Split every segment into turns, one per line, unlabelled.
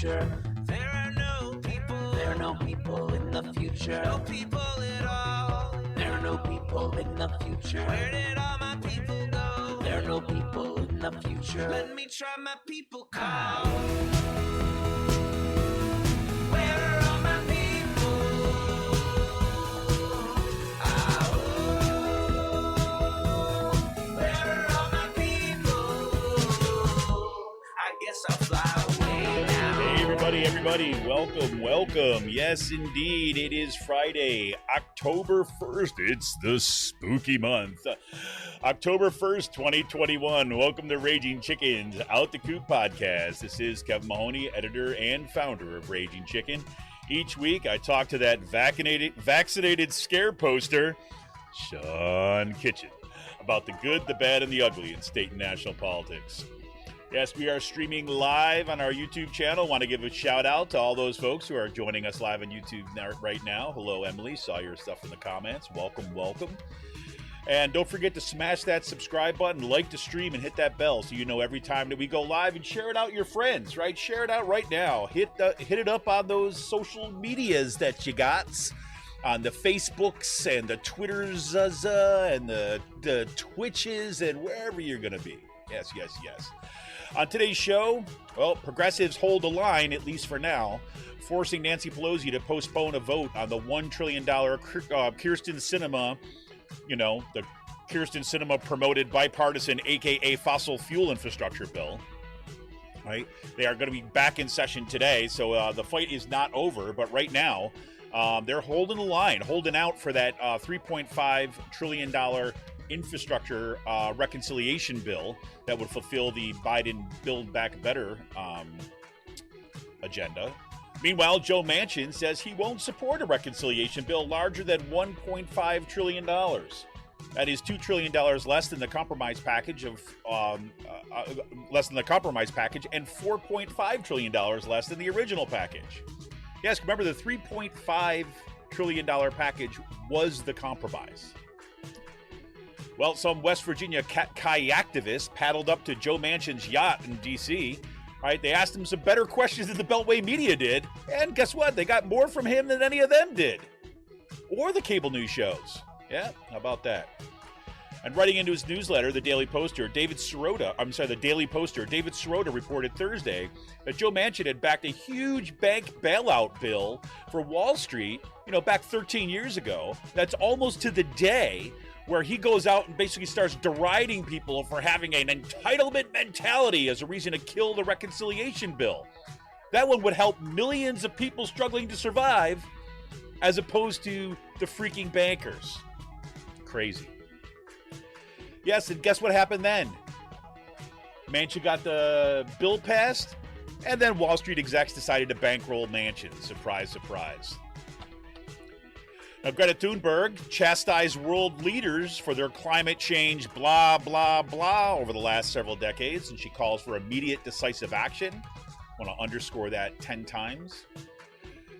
future.
There are no people.
There are no people in the future.
No people at all.
There are no people in the future.
Where did all my people go?
There are no people in the future.
Let me try my people call. Where are all my people? Where are all my people? I guess I'll fly away now.
Hey everybody, welcome. Yes, indeed, it is Friday, October 1st. It's the spooky month. October 1st, 2021. Welcome to Raging Chicken's Out the Coop podcast. This is Kevin Mahoney, editor and founder of Raging Chicken. Each week, I talk to that vaccinated scare poster, Sean Kitchen, about the good, the bad, and the ugly in state and national politics. Yes, we are streaming live on our YouTube channel. Want to give a shout out to all those folks who are joining us live on YouTube right now. Hello, Emily. Saw your stuff in the comments. Welcome. And don't forget to smash that subscribe button, like the stream, and hit that bell so you know every time that we go live, and share it out with your friends, right? Share it out right now. Hit it up on those social medias that you got, on the Facebooks and the Twitters and the Twitches and wherever you're going to be. Yes. On today's show, well, progressives hold the line, at least for now, forcing Nancy Pelosi to postpone a vote on the $1 trillion Kyrsten Sinima, the Kyrsten Sinima promoted bipartisan, aka fossil fuel infrastructure bill. Right? They are going to be back in session today, so the fight is not over. But right now, they're holding the line, holding out for that $3.5 trillion infrastructure reconciliation bill that would fulfill the Biden Build Back Better agenda. Meanwhile, Joe Manchin says he won't support a reconciliation bill larger than $1.5 trillion. That is $2 trillion less than the compromise package and $4.5 trillion less than the original package. Yes, remember the $3.5 trillion package was the compromise. Well, some West Virginia kayactivists paddled up to Joe Manchin's yacht in D.C. Right? They asked him some better questions than the Beltway media did, and guess what? They got more from him than any of them did, or the cable news shows. Yeah, how about that? And writing into his newsletter, the Daily Poster, David Sirota reported Thursday that Joe Manchin had backed a huge bank bailout bill for Wall Street, back 13 years ago. That's almost to the day where he goes out and basically starts deriding people for having an entitlement mentality as a reason to kill the reconciliation bill. That one would help millions of people struggling to survive, as opposed to the freaking bankers. Crazy. Yes, and guess what happened then? Manchin got the bill passed, and then Wall Street execs decided to bankroll Manchin. Surprise, surprise. Now, Greta Thunberg chastised world leaders for their climate change blah, blah, blah over the last several decades, and she calls for immediate decisive action. I want to underscore that 10 times.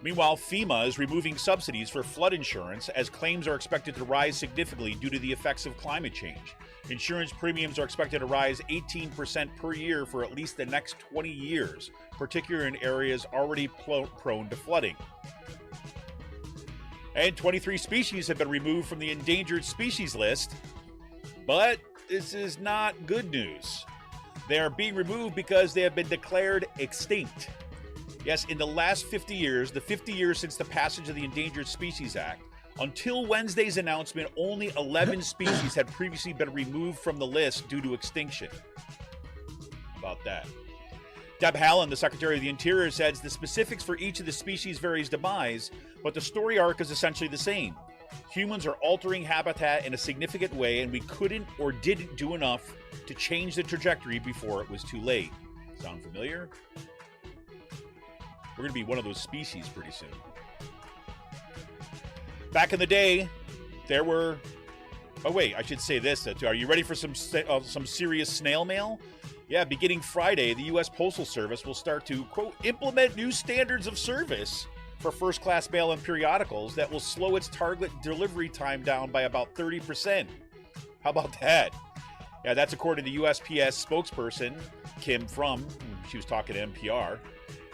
Meanwhile, Fema is removing subsidies for flood insurance as claims are expected to rise significantly due to the effects of climate change. Insurance premiums are expected to rise 18% per year for at least the next 20 years, particularly in areas already prone to flooding. And 23 species have been removed from the endangered species list. But this is not good news. They are being removed because they have been declared extinct. Yes, in the last 50 years, the 50 years since the passage of the Endangered Species Act, until Wednesday's announcement, only 11 species had previously been removed from the list due to extinction. How about that? Deb Haaland, the Secretary of the Interior, says the specifics for each of the species varies demise, but the story arc is essentially the same. Humans are altering habitat in a significant way, and we couldn't or didn't do enough to change the trajectory before it was too late. Sound familiar? We're going to be one of those species pretty soon. Back in the day, there were... Oh, wait, I should say this. Are you ready for some serious snail mail? Yeah, beginning Friday, the U.S. Postal Service will start to, quote, implement new standards of service for first-class mail and periodicals that will slow its target delivery time down by about 30%. How about that? Yeah, that's according to USPS spokesperson Kim From. She was talking to NPR.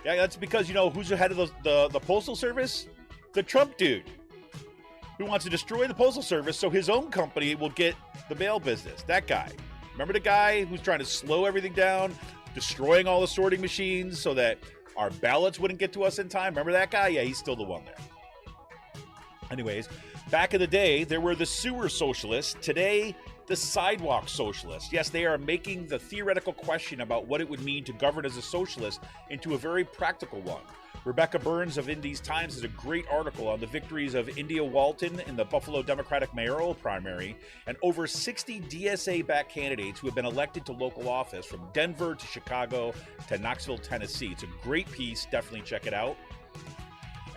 Yeah, that's because, who's the head of the Postal Service? The Trump dude who wants to destroy the Postal Service so his own company will get the mail business. That guy. Remember the guy who's trying to slow everything down, destroying all the sorting machines so that our ballots wouldn't get to us in time? Remember that guy? Yeah, he's still the one there. Anyways, back in the day, there were the sewer socialists. Today, the sidewalk socialists. Yes, they are making the theoretical question about what it would mean to govern as a socialist into a very practical one. Rebecca Burns of Indy's Times has a great article on the victories of India Walton in the Buffalo Democratic mayoral primary and over 60 DSA-backed candidates who have been elected to local office from Denver to Chicago to Knoxville, Tennessee. It's a great piece. Definitely check it out.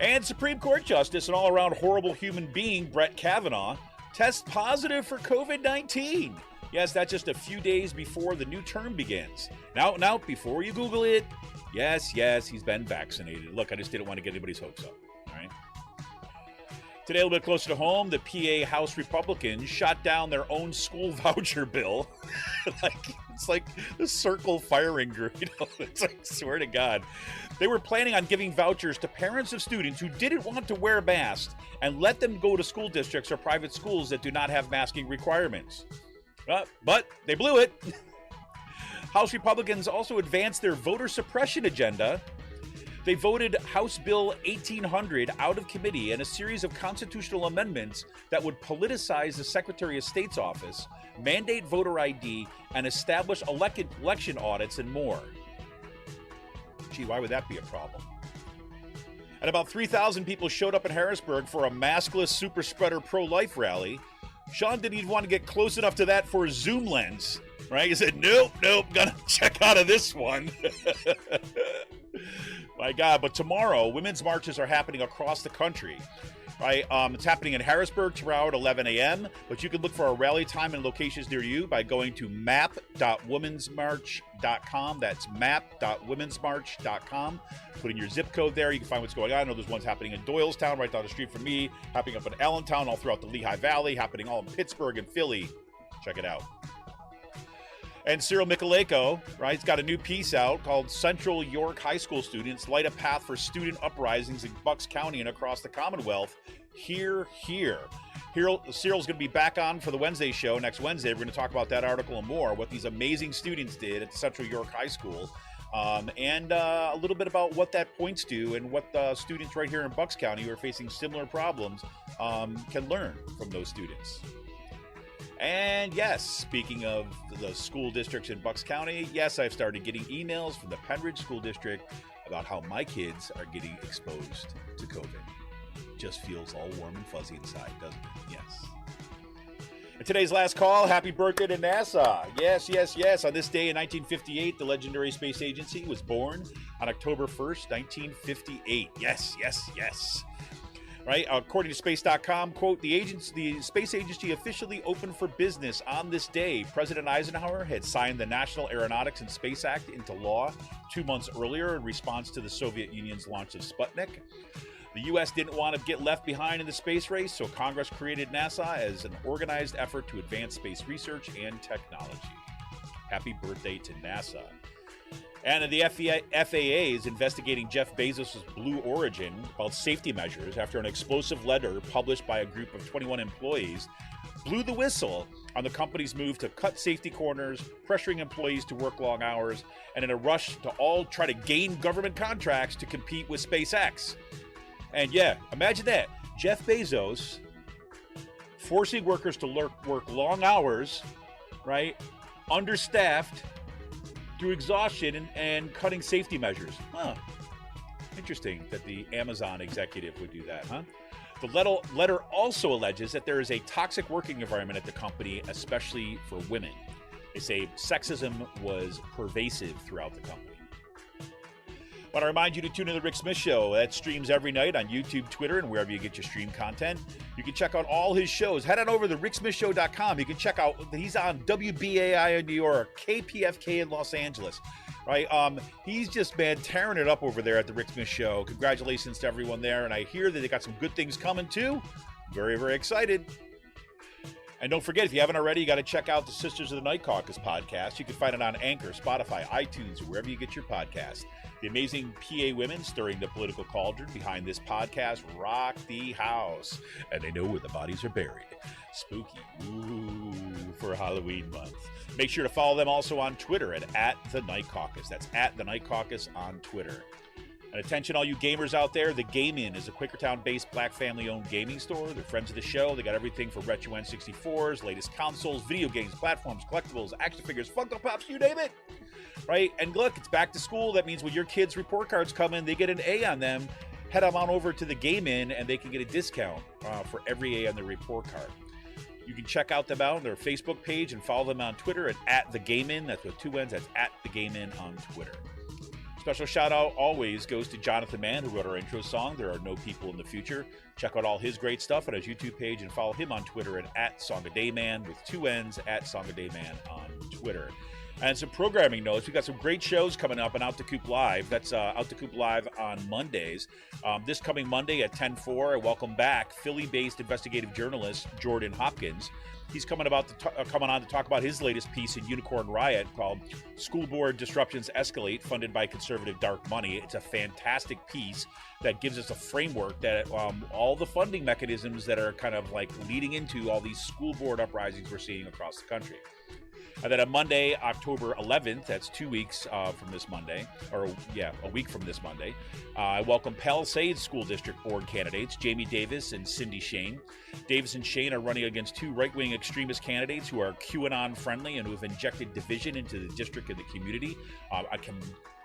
And Supreme Court Justice and all-around horrible human being Brett Kavanaugh tests positive for COVID-19. Yes, that's just a few days before the new term begins. Now, before you Google it, yes, he's been vaccinated. Look, I just didn't want to get anybody's hopes up. All right. Today, a little bit closer to home, the PA House Republicans shot down their own school voucher bill. It's like the circle firing group. It's like, swear to God. They were planning on giving vouchers to parents of students who didn't want to wear masks and let them go to school districts or private schools that do not have masking requirements. But they blew it. House Republicans also advanced their voter suppression agenda. They voted House Bill 1800 out of committee and a series of constitutional amendments that would politicize the Secretary of State's office, mandate voter ID, and establish election audits and more. Gee, why would that be a problem? And about 3,000 people showed up in Harrisburg for a maskless super spreader pro-life rally. Sean didn't even want to get close enough to that for a Zoom lens, right? He said, nope, gonna check out of this one. My God, but tomorrow, women's marches are happening across the country, right? It's happening in Harrisburg tomorrow at 11 a.m., but you can look for a rally time and locations near you by going to map.womensmarch.com. That's map.womensmarch.com. Put in your zip code there. You can find what's going on. I know there's ones happening in Doylestown, right down the street from me, happening up in Allentown, all throughout the Lehigh Valley, happening all in Pittsburgh and Philly. Check it out. And Cyril Michaleko, right, he's got a new piece out called Central York High School Students Light a Path for Student Uprisings in Bucks County and across the Commonwealth. Here. Cyril's going to be back on for the Wednesday show next Wednesday. We're going to talk about that article and more, what these amazing students did at Central York High School, and a little bit about what that points to and what the students right here in Bucks County who are facing similar problems can learn from those students. And yes, speaking of the school districts in Bucks County, yes, I've started getting emails from the Penridge School District about how my kids are getting exposed to COVID. Just feels all warm and fuzzy inside, doesn't it? Yes. And today's last call, happy birthday to NASA. Yes. On this day in 1958, the legendary space agency was born on October 1st, 1958. Yes. Right? According to space.com, quote, the space agency officially opened for business on this day. President Eisenhower had signed the National Aeronautics and Space Act into law 2 months earlier in response to the Soviet Union's launch of Sputnik. The U.S. didn't want to get left behind in the space race, so Congress created NASA as an organized effort to advance space research and technology. Happy birthday to NASA. And the FAA is investigating Jeff Bezos' Blue Origin about safety measures after an explosive letter published by a group of 21 employees blew the whistle on the company's move to cut safety corners, pressuring employees to work long hours, and in a rush to all try to gain government contracts to compete with SpaceX. And yeah, imagine that. Jeff Bezos forcing workers to work long hours, right? Understaffed, through exhaustion and cutting safety measures. Interesting that the Amazon executive would do that, huh? The letter also alleges that there is a toxic working environment at the company, especially for women. They say sexism was pervasive throughout the company. I want to remind you to tune in to The Rick Smith Show. That streams every night on YouTube, Twitter, and wherever you get your stream content. You can check out all his shows. Head on over to ricksmithshow.com. You can check out, he's on WBAI in New York, KPFK in Los Angeles, right? He's just, man, tearing it up over there at The Rick Smith Show. Congratulations to everyone there. And I hear that they got some good things coming too. Very, very excited. And don't forget, if you haven't already, you got to check out the Sisters of the Night Caucus podcast. You can find it on Anchor, Spotify, iTunes, wherever you get your podcast. The amazing PA women stirring the political cauldron behind this podcast rock the house. And they know where the bodies are buried. Spooky. Ooh, for Halloween month. Make sure to follow them also on Twitter at The Night Caucus. That's at The Night Caucus on Twitter. And attention, all you gamers out there, The Game Inn is a Quakertown-based black family-owned gaming store. They're friends of the show. They got everything for retro N64s, latest consoles, video games, platforms, collectibles, action figures, Funko Pops, you name it. Right? And look, it's back to school. That means when your kids' report cards come in, they get an A on them. Head on over to The Game Inn, and they can get a discount for every A on their report card. You can check out them out on their Facebook page and follow them on Twitter at The Game Inn. That's with 2 N's. That's at The Game Inn on Twitter. Special shout out always goes to Jonathan Mann, who wrote our intro song, There Are No People in the Future. Check out all his great stuff on his YouTube page and follow him on Twitter at Songadayman with 2 N's at Songadayman on Twitter. And some programming notes. We've got some great shows coming up on Out to Coop Live. That's Out to Coop Live on Mondays. This coming Monday at 10/4, I welcome back Philly-based investigative journalist Jordan Hopkins. He's coming on to talk about his latest piece in Unicorn Riot called School Board Disruptions Escalate, funded by conservative dark money. It's a fantastic piece that gives us a framework that all the funding mechanisms that are kind of like leading into all these school board uprisings we're seeing across the country. And then on Monday, October 11th, that's 2 weeks from this Monday, a week from this Monday, I welcome Palisades School District Board candidates, Jamie Davis and Cindy Shane. Davis and Shane are running against 2 right-wing extremist candidates who are QAnon-friendly and who have injected division into the district and the community. I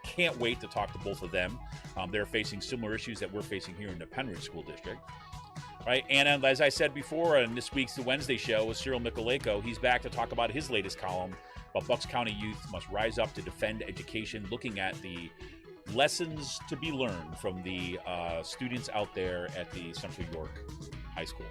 can't wait to talk to both of them. They're facing similar issues that we're facing here in the Penrith School District. Right, and as I said before, on this week's The Wednesday Show with Cyril Michaleko, he's back to talk about his latest column about Bucks County youth must rise up to defend education, looking at the lessons to be learned from the students out there at the Central York High School.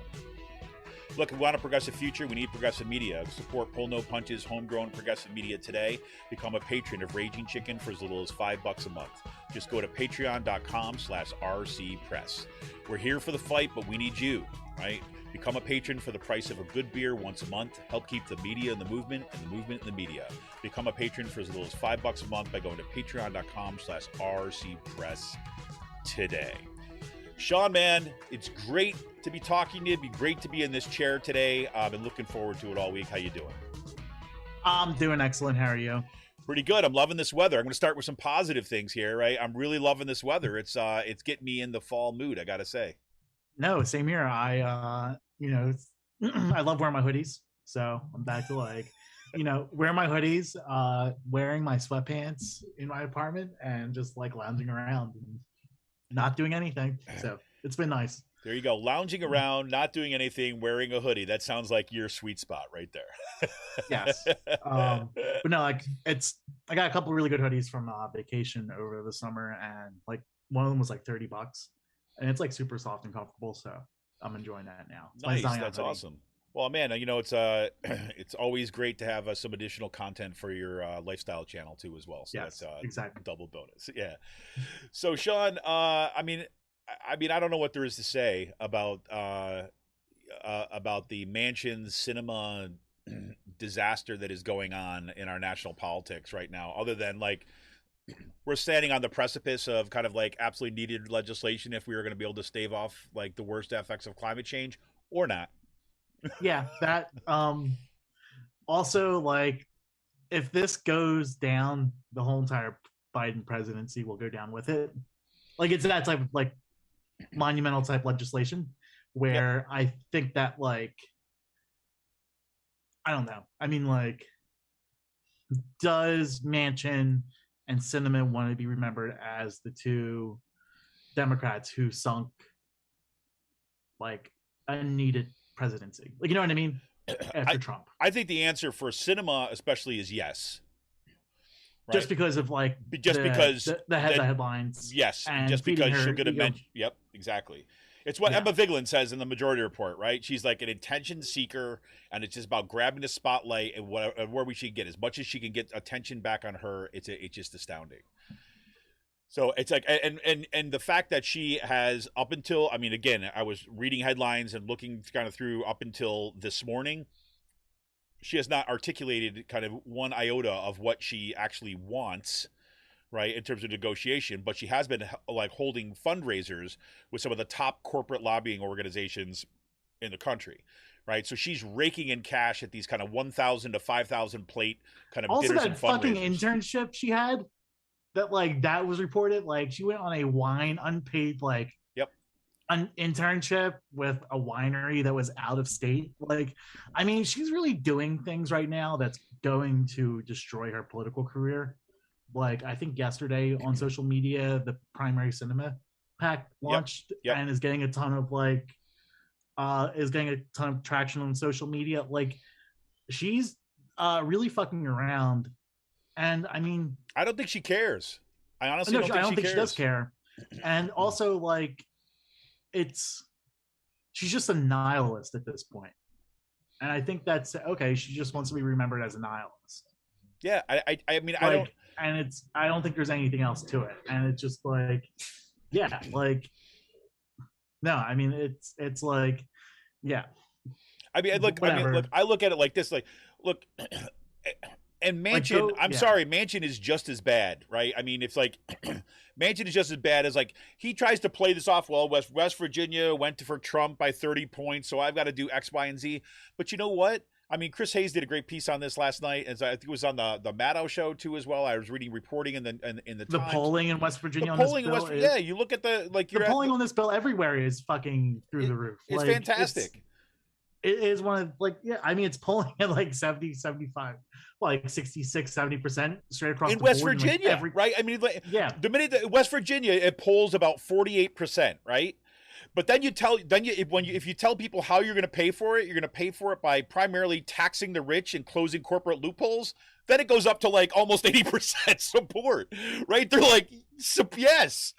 Look, we want a progressive future. We need progressive media. Support Pull No Punches, homegrown progressive media today. Become a patron of Raging Chicken for as little as $5 a month. Just go to patreon.com/rcpress. We're here for the fight, but we need you, right? Become a patron for the price of a good beer once a month. Help keep the media in the movement and the movement in the media. Become a patron for as little as $5 a month by going to patreon.com/rcpress today. Sean, man, it's great to be talking to you. It'd be great to be in this chair today. I've been looking forward to it all week. How you doing?
I'm doing excellent. How are you?
Pretty good. I'm loving this weather. I'm going to start with some positive things here, right? I'm really loving this weather. It's getting me in the fall mood, I got to say.
No, same here. I I love wearing my hoodies. So I'm back to wearing my hoodies, wearing my sweatpants in my apartment and just like lounging around and not doing anything. So it's been nice.
There you go. Lounging around, not doing anything, wearing a hoodie. That sounds like your sweet spot right there.
Yes. But no, I got a couple of really good hoodies from vacation over the summer, and like one of them was like $30, and it's like super soft and comfortable. So I'm enjoying that now.
Nice. That's awesome. Well, man, it's always great to have some additional content for your lifestyle channel too, as well. So
yes,
that's
exactly
double bonus. Yeah. So Sean, I don't know what there is to say about the Manchin Sinima disaster that is going on in our national politics right now, other than like we're standing on the precipice of kind of like absolutely needed legislation if we were going to be able to stave off like the worst effects of climate change or not.
Yeah, that also, like, if this goes down, the whole entire Biden presidency will go down with it. Like, it's that type of like monumental type legislation where I think that, like, I don't know. I mean, like, does Manchin and Sinema want to be remembered as the 2 Democrats who sunk like a needed presidency? Like, you know what I mean? After Trump.
I think the answer for Sinema especially is yes. Right?
Just because of like the headlines.
Yes, just because she'll get a mention. Yep, exactly. It's what Emma Vigeland says in the Majority Report, right? She's like an attention seeker, and it's just about grabbing the spotlight and where we should get as much as she can get attention back on her. It's just astounding. So it's like, and the fact that she has up until, I mean, again, I was reading headlines and looking kind of through up until this morning, she has not articulated kind of one iota of what she actually wants, right, in terms of negotiation, but she has been like holding fundraisers with some of the top corporate lobbying organizations in the country, right? So she's raking in cash at these kind of 1,000 to 5,000 plate kind of
Also,
dinners
that
and
fucking
fundraisers.
internship she had, that was reported. Like, she went on a wine unpaid
Yep.
an internship with a winery that was out of state. Like, I mean, she's really doing things right now that's going to destroy her political career. Like, I think yesterday on social media, the Primary Cinema pack launched
Yep.
and is getting a ton of traction on social media. Like, she's really fucking around. And I mean,
I don't think she cares. I honestly
no,
don't
I
think
don't
she
think
cares.
she does care. And also, like, she's just a nihilist at this point. And I think that's okay. She just wants to be remembered as a nihilist.
Yeah, I mean,
Like,
I don't.
And I don't think there's anything else to it. And it's just like, yeah, like, no, I mean, it's like, yeah.
I mean, look, I look at it like this, like, look, and Manchin, I'm sorry, Manchin is just as bad, right? I mean, it's like, Manchin is just as bad as, like, he tries to play this off, well, West Virginia went for Trump by 30 points, so I've got to do X, Y, and Z. But you know what? I mean, Chris Hayes did a great piece on this last night, as I think it was on the Maddow show too as well. I was reading reporting in the Times.
Polling in West Virginia.
The polling in West Virginia, yeah, you look at the
polling on this bill everywhere is fucking through the roof.
It's fantastic.
It is one of, like, yeah, I mean, it's polling at like 70, 75, like 66, 70% straight across
in
the
West
board.
Virginia,
like
right? I mean, like,
yeah,
the minute that West Virginia, it polls about 48%, right? But then if you tell people how you're going to pay for it, you're going to pay for it by primarily taxing the rich and closing corporate loopholes. Then it goes up to like almost 80% support, right? They're like, yes,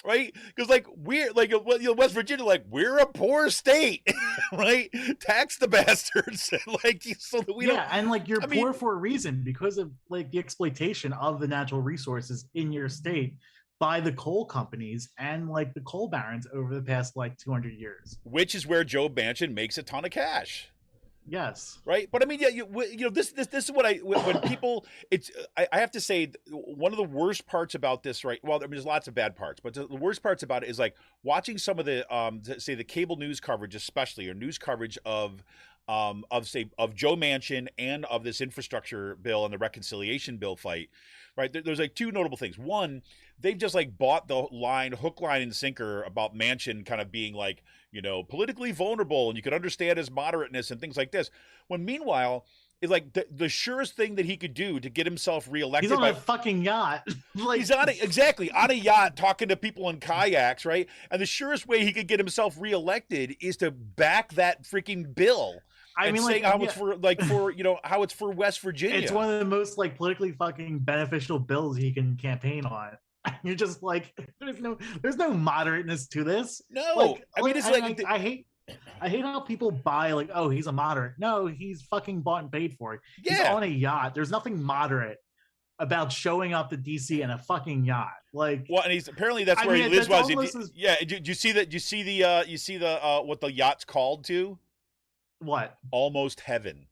right? Because like we're like West Virginia, like we're a poor state, right? Tax the bastards, like so that we don't.
Yeah, and like you're poor for a reason because of like the exploitation of the natural resources in your state by the coal companies and like the coal barons over the past like 200 years.
Which is where Joe Manchin makes a ton of cash.
Yes.
Right. But I mean, yeah, you know, this is what when people, I have to say, one of the worst parts about this, right? Well, I mean, there's lots of bad parts, but the worst parts about it is like watching some of the, say the cable news coverage, especially, or news coverage of Joe Manchin and of this infrastructure bill and the reconciliation bill fight, right? There's like two notable things. One, they've just like bought the line, hook, line, and sinker about Manchin kind of being like, you know, politically vulnerable and you could understand his moderateness and things like this. When meanwhile, it's like the surest thing that he could do to get himself reelected.
He's on a fucking yacht.
Like, he's on a yacht talking to people in kayaks, right? And the surest way he could get himself reelected is to back that freaking bill. I mean, saying like, how it's for West Virginia.
It's one of the most like politically fucking beneficial bills he can campaign on. You're just like, there's no moderateness to this.
No, I mean, it's like
I hate how people buy like, oh, he's a moderate. No, he's fucking bought and paid for it. Yeah. He's on a yacht. There's nothing moderate about showing up to DC in a fucking yacht. Like,
well, and he's apparently that's where he lives. Yeah. Did you see that? You see the what the yacht's called to?
What?
Almost heaven.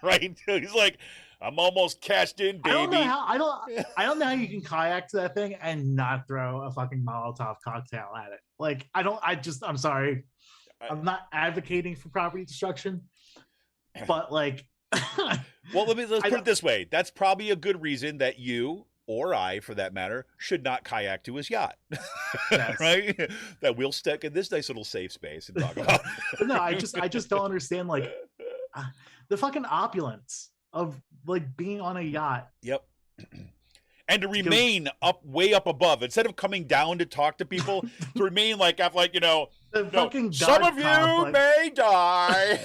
Right? He's like, I'm almost cashed in, baby.
I don't know how you can kayak to that thing and not throw a fucking Molotov cocktail at it. Like, I'm sorry. I'm not advocating for property destruction, but like,
well, let's put it this way. That's probably a good reason that you, or I, for that matter, should not kayak to his yacht. Yes. Right? That we'll stick in this nice little safe space and talk about it.
No, I just don't understand, like, the fucking opulence of, like, being on a yacht.
Yep. And to remain way up above, instead of coming down to talk to people, to remain like, you know, some of you may die.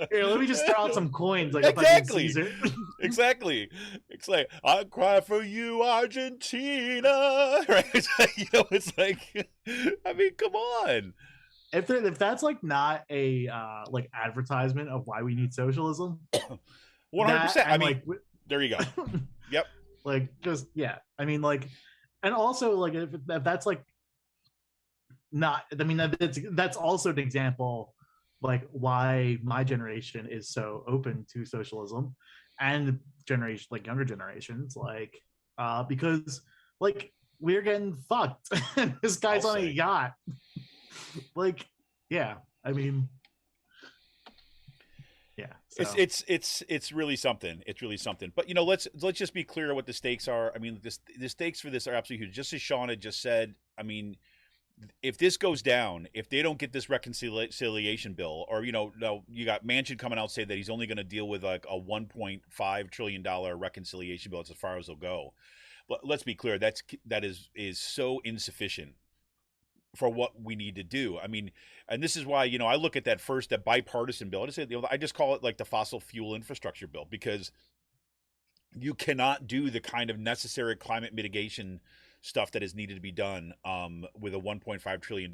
Here, let me just throw out some coins. Like,
exactly. Exactly. It's like, I cry for you, Argentina. Right? It's like, you know, it's like, I mean, come on.
If that's like not a like advertisement of why we need socialism,
100%. I mean,
like,
there you go. Yep.
Like, just, yeah. I mean, like, and also, like, if that's like not, I mean, that's also an example like why my generation is so open to socialism, and generation like younger generations, like because like we're getting fucked. And this guy's
I'll
on a
say.
yacht. Like, yeah, I mean, yeah. So
It's really something. It's really something. But let's just be clear what the stakes are. I mean, the stakes for this are absolutely huge. Just as Sean had just said, I mean, if this goes down, if they don't get this reconciliation bill, or no, you got Manchin coming out say that he's only going to deal with like a $1.5 trillion reconciliation bill. That's as far as they'll go. But let's be clear, that is so insufficient for what we need to do. I mean, and this is why I look at that bipartisan bill. I just call it like the fossil fuel infrastructure bill, because you cannot do the kind of necessary climate mitigation stuff that is needed to be done with a $1.5 trillion,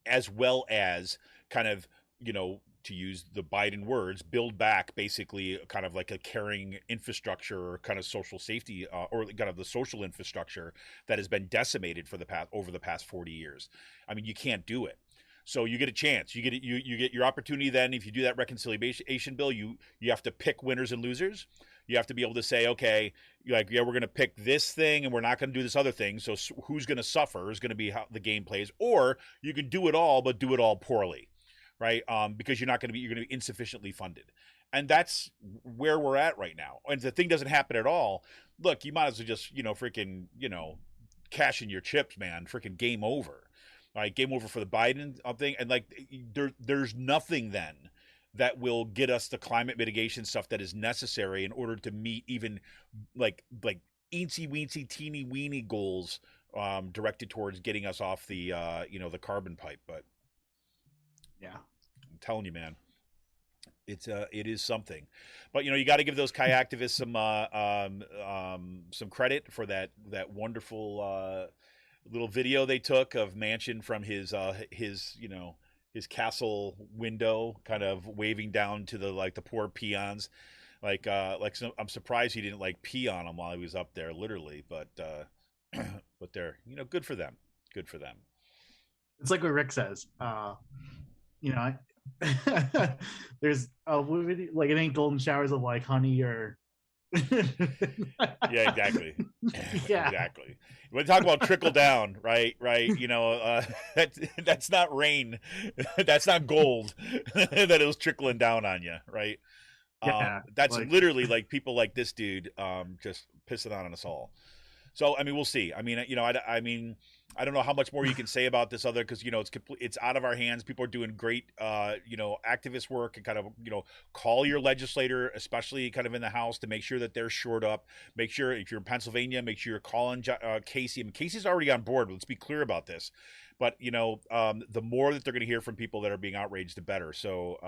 as well as kind of, to use the Biden words, build back basically kind of like a caring infrastructure, or kind of social safety, or kind of the social infrastructure that has been decimated over the past 40 years. I mean, you can't do it. So you get a chance. You get your opportunity then. If you do that reconciliation bill, you have to pick winners and losers. You have to be able to say, okay, like, yeah, we're going to pick this thing and we're not going to do this other thing. So who's going to suffer is going to be how the game plays. Or you can do it all, but do it all poorly, right? Because you're going to be insufficiently funded. And that's where we're at right now. And if the thing doesn't happen at all, look, you might as well just, freaking, cash in your chips, man. Freaking game over. Right, game over for the Biden thing. And like, there's nothing then that will get us the climate mitigation stuff that is necessary in order to meet even like eensy weensy teeny weeny goals directed towards getting us off the the carbon pipe. But
yeah,
I'm telling you, man, it is something. But you got to give those kayactivists some credit for that wonderful little video they took of Manchin from his castle window, kind of waving down to the poor peons, I'm surprised he didn't like pee on them while he was up there, literally. But but they're good for them. Good for them.
It's like what Rick says. There's like it ain't golden showers of like honey or.
Yeah, exactly.
Yeah,
exactly. When we talk about trickle down, right? That's not rain. That's not gold that it was trickling down on you, right?
Yeah,
that's literally like people like this dude just pissing on us all. So I mean, we'll see. I mean, I don't know how much more you can say about this other, because it's out of our hands. People are doing great activist work, and kind of call your legislator, especially kind of in the House, to make sure that they're shored up. Make sure if you're in Pennsylvania, make sure you're calling Casey. I mean, Casey's already on board. Let's be clear about this. But the more that they're going to hear from people that are being outraged, the better. So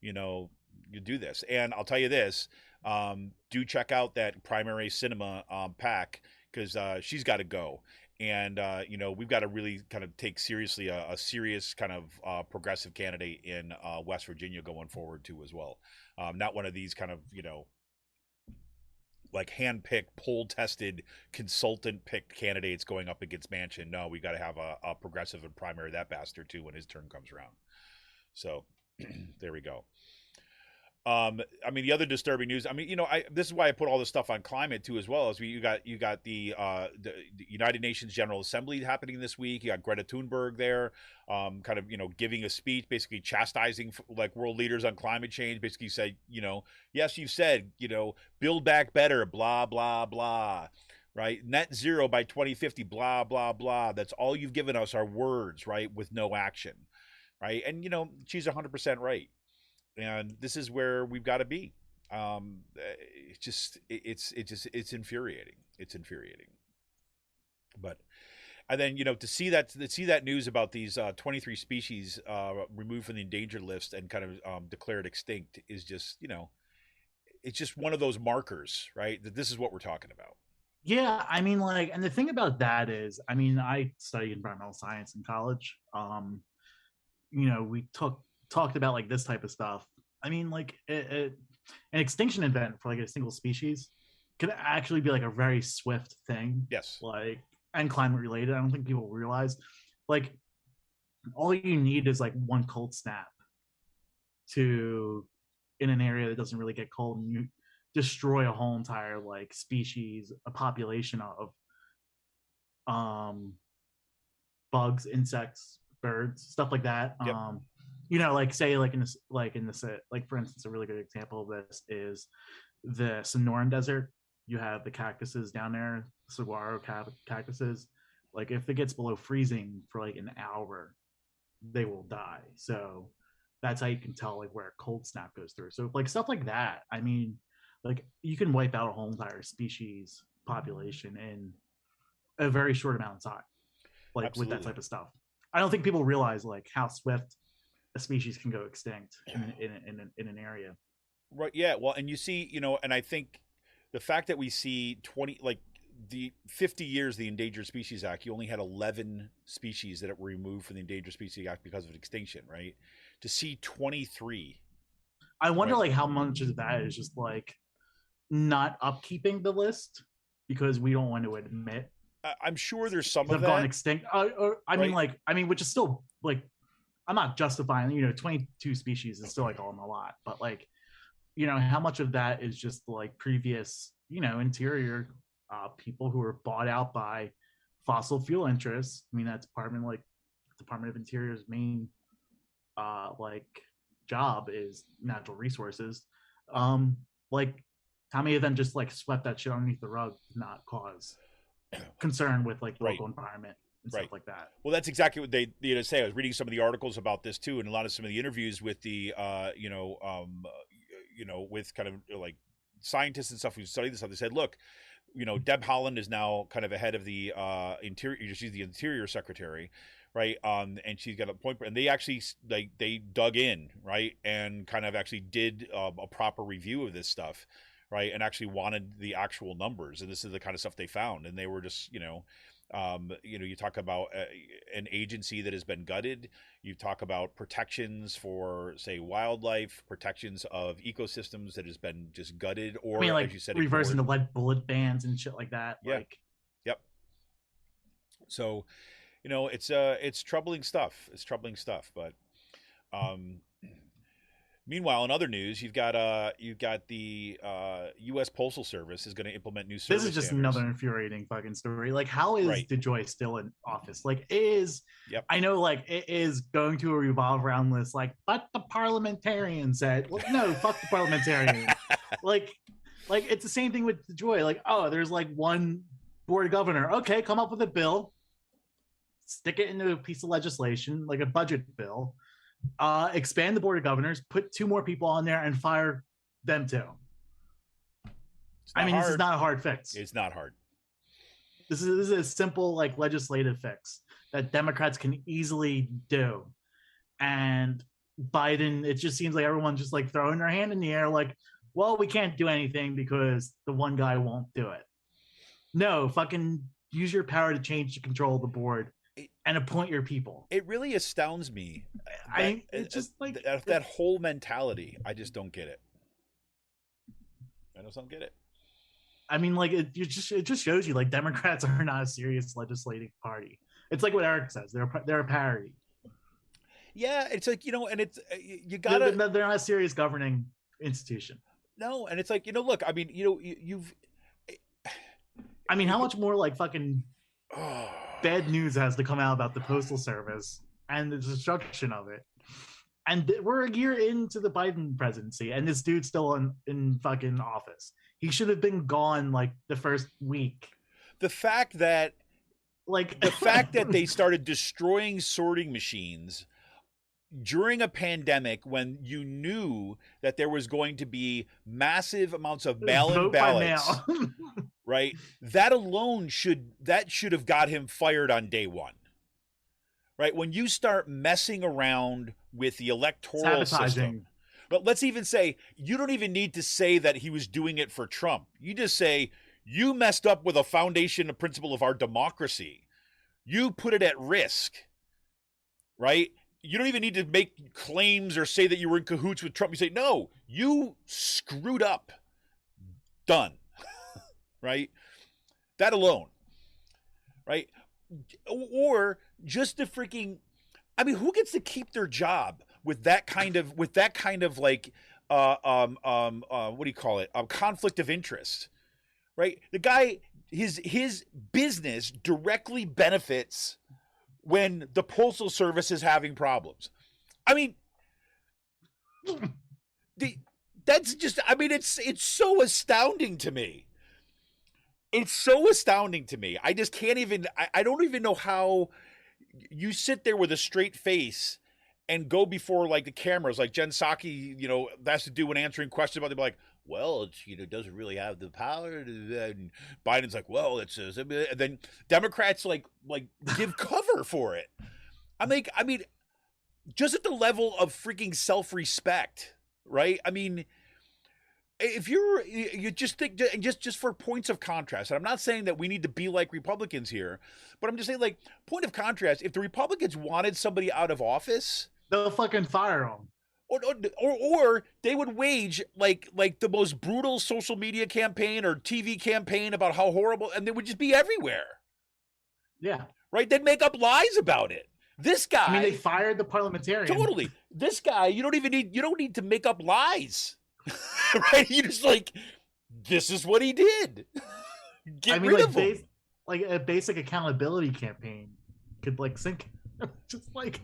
you do this, and I'll tell you this: do check out that primary Sinima pack, because she's got to go. And we've got to really kind of take seriously a serious kind of progressive candidate in West Virginia going forward too, as well. Not one of these kind of like hand-picked, poll-tested, consultant-picked candidates going up against Manchin. No, we got to have a progressive and primary that bastard too when his turn comes around. So there we go. I mean, the other disturbing news. I mean, this is why I put all this stuff on climate too, as well as you got the United Nations General Assembly happening this week. You got Greta Thunberg there, kind of giving a speech, basically chastising like world leaders on climate change. Basically said, yes, you've said, build back better, blah blah blah, right? Net zero by 2050, blah blah blah. That's all you've given us are words, right, with no action, right? And she's 100% right. And this is where we've got to be. It's infuriating. It's infuriating. But, and then to see that news about these 23 species removed from the endangered list and kind of declared extinct is just it's just one of those markers, right? That this is what we're talking about.
Yeah, I mean, like, and the thing about that is, I mean, I studied environmental science in college. We talked about like this type of stuff. I mean, like an extinction event for like a single species could actually be like a very swift thing.
Yes.
Like, and climate related. I don't think people realize, like, all you need is like one cold snap to in an area that doesn't really get cold, and you destroy a whole entire like species, a population of bugs, insects, birds, stuff like that.
Yep.
Like say like in this like for instance, a really good example of this is the Sonoran Desert. You have the cactuses down there, saguaro cactuses. Like if it gets below freezing for like an hour, they will die. So that's how you can tell like where a cold snap goes through. So like stuff like that. I mean, like you can wipe out a whole entire species population in a very short amount of time. Like
Absolutely.
with that type of stuff. I don't think people realize like how swift a species can go extinct in an area.
Right. Yeah. Well, and you see, and I think the fact that we see 20, like the 50 years, the Endangered Species Act, you only had 11 species that were removed from the Endangered Species Act because of extinction, right? To see 23.
I wonder like how much of that is just like not upkeeping the list because we don't want to admit.
I'm sure there's some of
have
that
gone extinct. I mean, which is still like, I'm not justifying, 22 species is still like a lot, but like, how much of that is just like previous, interior people who were bought out by fossil fuel interests. I mean, that's Department of Interior's main like job is natural resources. Like how many of them just like swept that shit underneath the rug, not cause concern with like local environment and stuff like that.
Well, that's exactly what they say. I was reading some of the articles about this too, and a lot of some of the interviews with the with kind of like scientists and stuff who study this stuff. They said, look, Deb Haaland is now kind of ahead of the interior. She's the Interior Secretary, right? And she's got a point, and they actually they dug in, right, and kind of actually did a proper review of this stuff, right, and actually wanted the actual numbers, and this is the kind of stuff they found, and they were just you talk about an agency that has been gutted. You talk about protections for, say, wildlife, protections of ecosystems that has been just gutted, or
like
as you said,
reversing the lead bullet bans and shit like that.
Yeah.
Like,
yep. So, it's troubling stuff. It's troubling stuff. But, meanwhile, in other news, you've got the U.S. Postal Service is going to implement new service
this is just
standards.
another infuriating fucking story. Like, how is DeJoy still in office? Like, I know, like, it is going to revolve around this, like, but the parliamentarian said, well, no, fuck the parliamentarian. like, it's the same thing with DeJoy. Like, oh, there's like one board governor. Okay, come up with a bill, stick it into a piece of legislation, like a budget bill. Expand the board of governors, put 2 more people on there, and fire them too. This is not a hard fix.
It's not hard.
This is a simple like legislative fix that Democrats can easily do. And Biden, it just seems like everyone's just like throwing their hand in the air, like, well, we can't do anything because the one guy won't do it. No, fucking use your power to change the control of the board and appoint your people.
It really astounds me.
It's just like
that whole mentality. I just don't get it. I just don't get it.
I mean, like it just shows you like Democrats are not a serious legislating party. It's like what Eric says. They're a parody.
Yeah, it's like and it's you gotta.
They're not a serious governing institution.
No, and it's like look. I mean, you've.
I mean, how much more like fucking bad news has to come out about the Postal Service and the destruction of it? And we're a year into the Biden presidency, and this dude's still in fucking office. He should have been gone like the first week.
The fact that they started destroying sorting machines during a pandemic when you knew that there was going to be massive amounts of mail-in ballots, right? That alone should have got him fired on day one. Right? When you start messing around with the electoral system. But let's even say, you don't even need to say that he was doing it for Trump. You just say, you messed up with a foundation, a principle of our democracy. You put it at risk. Right? You don't even need to make claims or say that you were in cahoots with Trump. You say, no, you screwed up. Done. Right? That alone. Right? Or just the freaking, I mean, who gets to keep their job with that kind of like what do you call it? Conflict of interest, right? The guy, his business directly benefits when the postal service is having problems. I mean, that's just, I mean, it's so astounding to me. It's so astounding to me. I just can't even, I don't even know how you sit there with a straight face and go before like the cameras, like Jen Psaki, you know, that's to do when answering questions about, they'd be like, well, it's, you know, doesn't really have the power to, and Biden's like, well, it's, and then Democrats like give cover for it. I mean, just at the level of freaking self-respect, right? I mean, if you just think, just for points of contrast, and I'm not saying that we need to be like Republicans here, but I'm just saying, like, point of contrast, if the Republicans wanted somebody out of office,
they'll fucking fire them.
Or they would wage like the most brutal social media campaign or TV campaign about how horrible, and they would just be everywhere.
Yeah.
Right? They'd make up lies about it. This guy,
I mean, they fired the parliamentarian.
Totally. This guy, you don't need to make up lies. Right? You just like, this is what he did. Get rid of him.
Like a basic accountability campaign could like sink. Just like,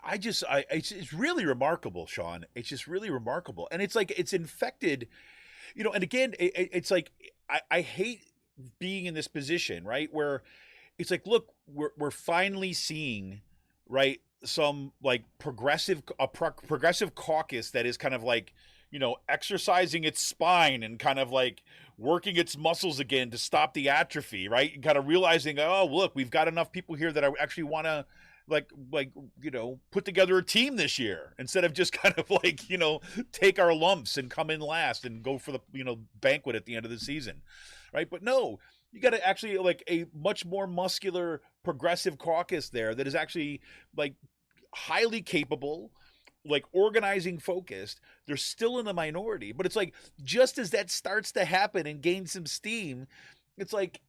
it's really remarkable, Sean. It's just really remarkable, and it's like it's infected, you know. And again, it's like I hate being in this position, right, where it's like, look, we're finally seeing, right, some like progressive caucus that is kind of like, you know, exercising its spine and kind of like working its muscles again to stop the atrophy, right? And kind of realizing, oh, look, we've got enough people here that I actually want to like, you know, put together a team this year instead of just kind of like, you know, take our lumps and come in last and go for the, you know, banquet at the end of the season, right? But no, you got to actually like a much more muscular progressive caucus there that is actually like highly capable, like organizing focused. They're still in the minority, but it's like, just as that starts to happen and gain some steam, it's like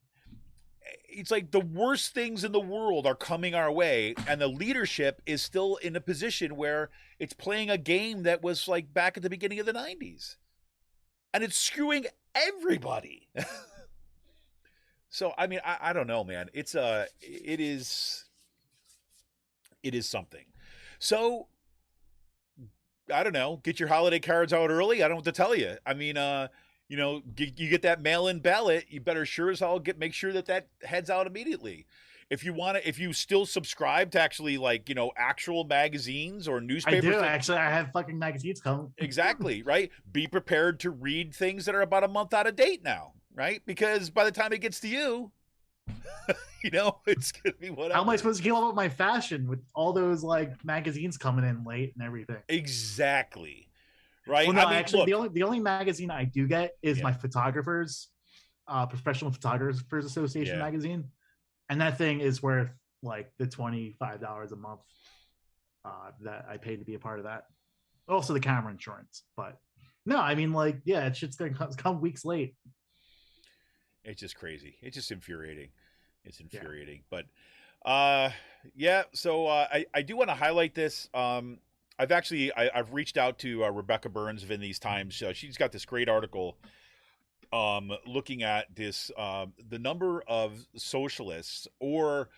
the worst things in the world are coming our way, and the leadership is still in a position where it's playing a game that was like back at the beginning of the 90s, and it's screwing everybody. So I mean, I don't know, man. It is something. So I don't know, get your holiday cards out early. I don't know what to tell you. I mean, you know, you get that mail-in ballot, you better sure as hell make sure that heads out immediately. If you still subscribe to actually, like, you know, actual magazines or newspapers.
I do, actually. I have fucking magazines coming.
Exactly, right? Be prepared to read things that are about a month out of date now, right? Because by the time it gets to you, you know, it's going to be whatever.
How am I supposed to keep up with my fashion with all those, like, magazines coming in late and everything?
Exactly. Right.
Well, no,
I mean,
actually,
look,
the only magazine I do get is my photographers, Professional Photographers Association magazine, and that thing is worth like the $25 a month that I paid to be a part of that. Also, the camera insurance, but no, I mean, like, yeah, it's just gonna come weeks late.
It's just crazy. It's just infuriating. It's infuriating, but yeah. So I do want to highlight this. I've reached out to Rebecca Burns of In These Times. She's got this great article looking at this the number of socialists, or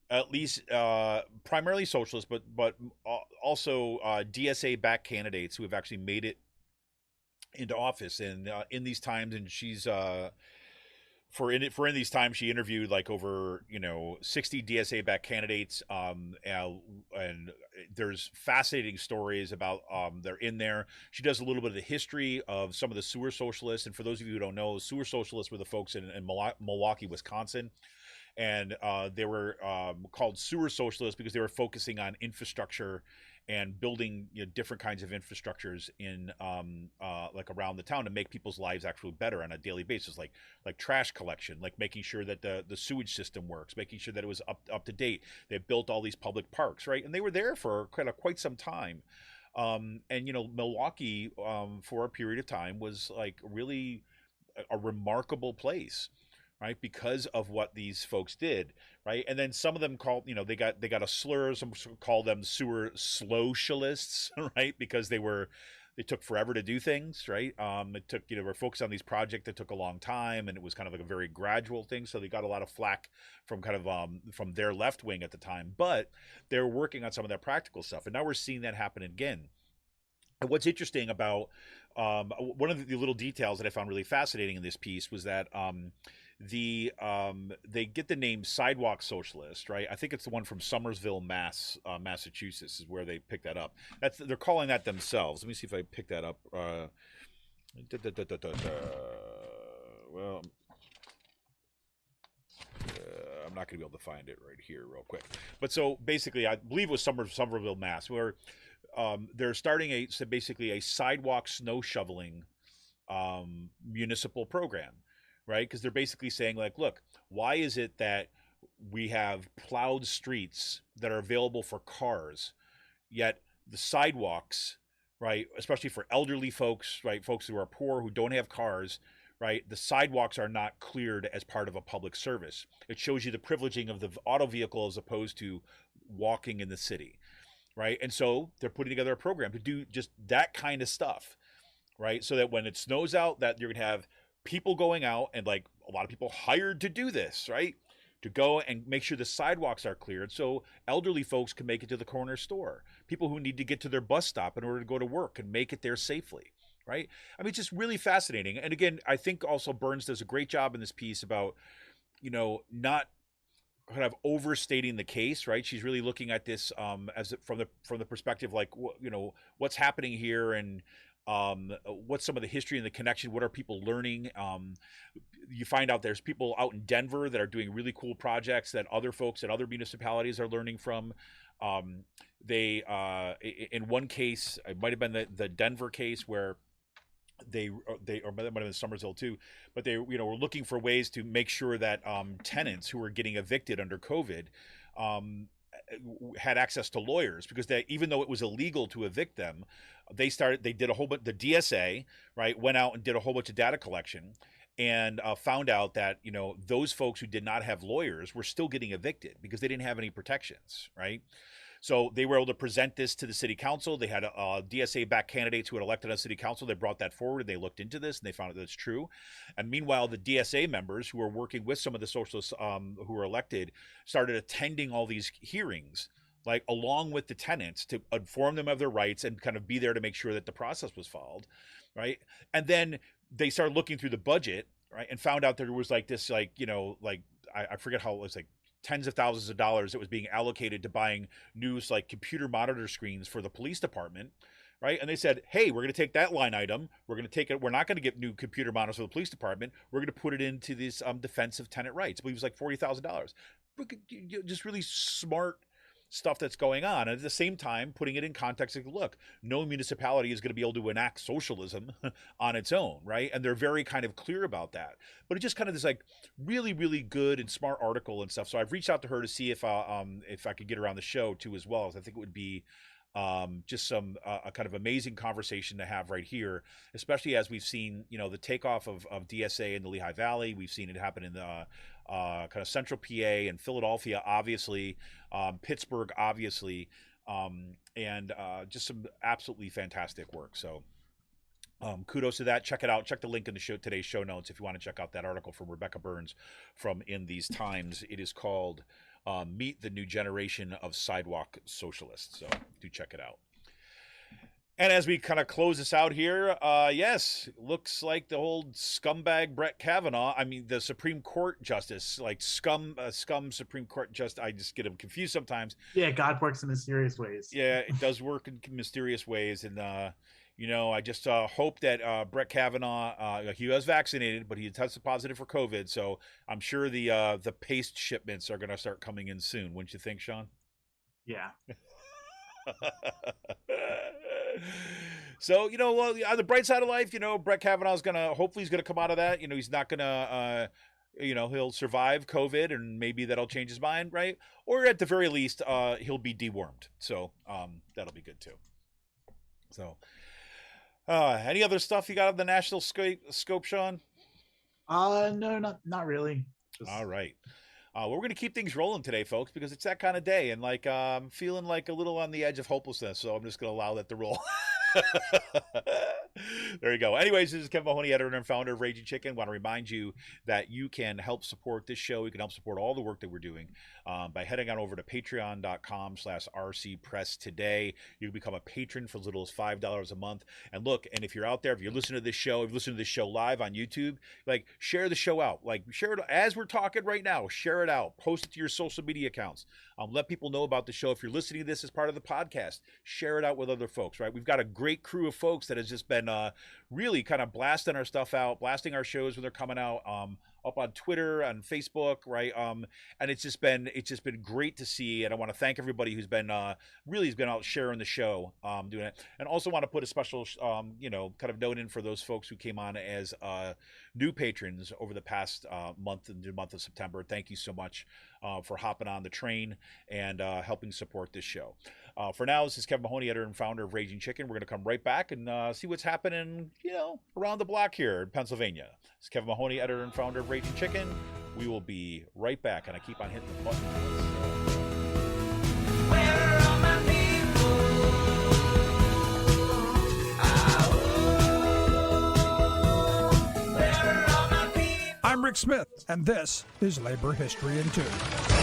at least primarily socialists, but also DSA backed candidates who have actually made it into office. And In These Times, and she's for In These Times, she interviewed like over 60 DSA backed candidates, and there's fascinating stories about they're in there. She does a little bit of the history of some of the sewer socialists, and for those of you who don't know, sewer socialists were the folks in Milwaukee, Wisconsin, and they were called sewer socialists because they were focusing on infrastructure and building different kinds of infrastructures in like around the town to make people's lives actually better on a daily basis, like trash collection, like making sure that the sewage system works, making sure that it was up to date. They built all these public parks, right? And they were there for quite some time. And Milwaukee for a period of time was like really a remarkable place right? Because of what these folks did, right? And then some of them called, they got a slur. Some call them sewer socialists, right? Because they took forever to do things, right? It took, we're focused on these projects that took a long time, and it was kind of like a very gradual thing. So they got a lot of flack from kind of from their left wing at the time, but they were working on some of that practical stuff, and now we're seeing that happen again. And what's interesting about one of the little details that I found really fascinating in this piece was that they get the name Sidewalk Socialist, right? I think it's the one from Somersville, Massachusetts, is where they picked that up. They're calling that themselves. Let me see if I pick that up. Well, I'm not going to be able to find it right here real quick. But so basically, I believe it was Somerville, Mass, where they're starting basically a sidewalk snow shoveling municipal program, right? Because they're basically saying, like, look, why is it that we have plowed streets that are available for cars, yet the sidewalks, right, especially for elderly folks, right, folks who are poor, who don't have cars, right, the sidewalks are not cleared as part of a public service. It shows you the privileging of the auto vehicle as opposed to walking in the city, right? And so they're putting together a program to do just that kind of stuff, right? So that when it snows out, that you're going to have people going out, and like a lot of people hired to do this, right? To go and make sure the sidewalks are cleared so elderly folks can make it to the corner store. People who need to get to their bus stop in order to go to work and make it there safely, right? I mean, it's just really fascinating. And again, I think also Burns does a great job in this piece about, not kind of overstating the case, right? She's really looking at this as from the perspective, like, what's happening here, and what's some of the history and the connection. What are people learning? You find out there's people out in Denver that are doing really cool projects that other folks at other municipalities are learning from. They in one case, it might have been the Denver case, where they or that might have been Somersville too, but they were looking for ways to make sure that tenants who were getting evicted under COVID had access to lawyers, because even though it was illegal to evict them, they did a whole bunch. The DSA, right, went out and did a whole bunch of data collection, and found out that those folks who did not have lawyers were still getting evicted because they didn't have any protections, right? So they were able to present this to the city council. They had DSA-backed candidates who had elected on city council. They brought that forward, and they looked into this, and they found that it's true. And meanwhile, the DSA members who were working with some of the socialists who were elected started attending all these hearings, like along with the tenants, to inform them of their rights and kind of be there to make sure that the process was followed, right? And then they started looking through the budget, right, and found out there was like this, like, I forget how it was, like tens of thousands of dollars that was being allocated to buying new, like, computer monitor screens for the police department, right? And they said, hey, we're going to take that line item. We're going to take it. We're not going to get new computer monitors for the police department. We're going to put it into this defense of tenant rights. I believe it was like $40,000. Just really smart stuff that's going on. And at the same time, putting it in context, like, look, no municipality is going to be able to enact socialism on its own, right? And they're very kind of clear about that. But it's just kind of this, like, really, really good and smart article and stuff. So I've reached out to her to see if I could get her on the show too as well. I think it would be just some a kind of amazing conversation to have right here, especially as we've seen, the takeoff of DSA in the Lehigh Valley. We've seen it happen in the kind of central PA and Philadelphia, obviously, Pittsburgh, obviously, and just some absolutely fantastic work. So kudos to that. Check it out. Check the link in the today's show notes if you want to check out that article from Rebecca Burns from In These Times. It is called Meet the New Generation of Sidewalk Socialists. So do check it out. And as we kind of close this out here, yes, looks like the old scumbag Brett Kavanaugh, I mean, the Supreme Court justice, like scum Supreme Court justice, I just get them confused sometimes.
Yeah, God works in mysterious ways.
Yeah, it does work in mysterious ways. And, I just hope that Brett Kavanaugh, he was vaccinated, but he tested positive for COVID. So I'm sure the paste shipments are going to start coming in soon. Wouldn't you think, Sean?
Yeah.
So, well, on the bright side of life, Brett Kavanaugh's hopefully he's gonna come out of that. He's not gonna, he'll survive COVID, and maybe that'll change his mind, right? Or at the very least, he'll be dewormed. So, that'll be good too. So, any other stuff you got on the national scope, Sean?
No, not really. Just,
All right. Well, we're going to keep things rolling today, folks, because it's that kind of day, and like I'm feeling like a little on the edge of hopelessness, so I'm just going to allow that to roll. There you go. Anyways, this is Kevin Mahoney, editor and founder of Raging Chicken. Want to remind you that you can help support this show. You can help support all the work that we're doing by heading on over to patreon.com/rcpress today. You can become a patron for as little as $5 a month. And look, and if you're out there, if you're listening to this show, if you listen to this show live on YouTube, like share the show out. Like share it as we're talking right now. Share it out. Post it to your social media accounts. Let people know about the show. If you're listening to this as part of the podcast, share it out with other folks, right? We've got a great crew of folks that has just been really kind of blasting our stuff out, blasting our shows when they're coming out, up on Twitter, on Facebook, right? And it's just been great to see. And I want to thank everybody who's been really has been out sharing the show, doing it. And also want to put a special, kind of note in for those folks who came on as new patrons over the past month, in the month of September. Thank you so much for hopping on the train and helping support this show. For now, this is Kevin Mahoney, editor and founder of Raging Chicken. We're going to come right back and see what's happening, around the block here in Pennsylvania. It's Kevin Mahoney, editor and founder of Raging Chicken. We will be right back, and I keep on hitting the button.
Where are my people? Where are my people?
I'm Rick Smith, and this is Labor History in 2.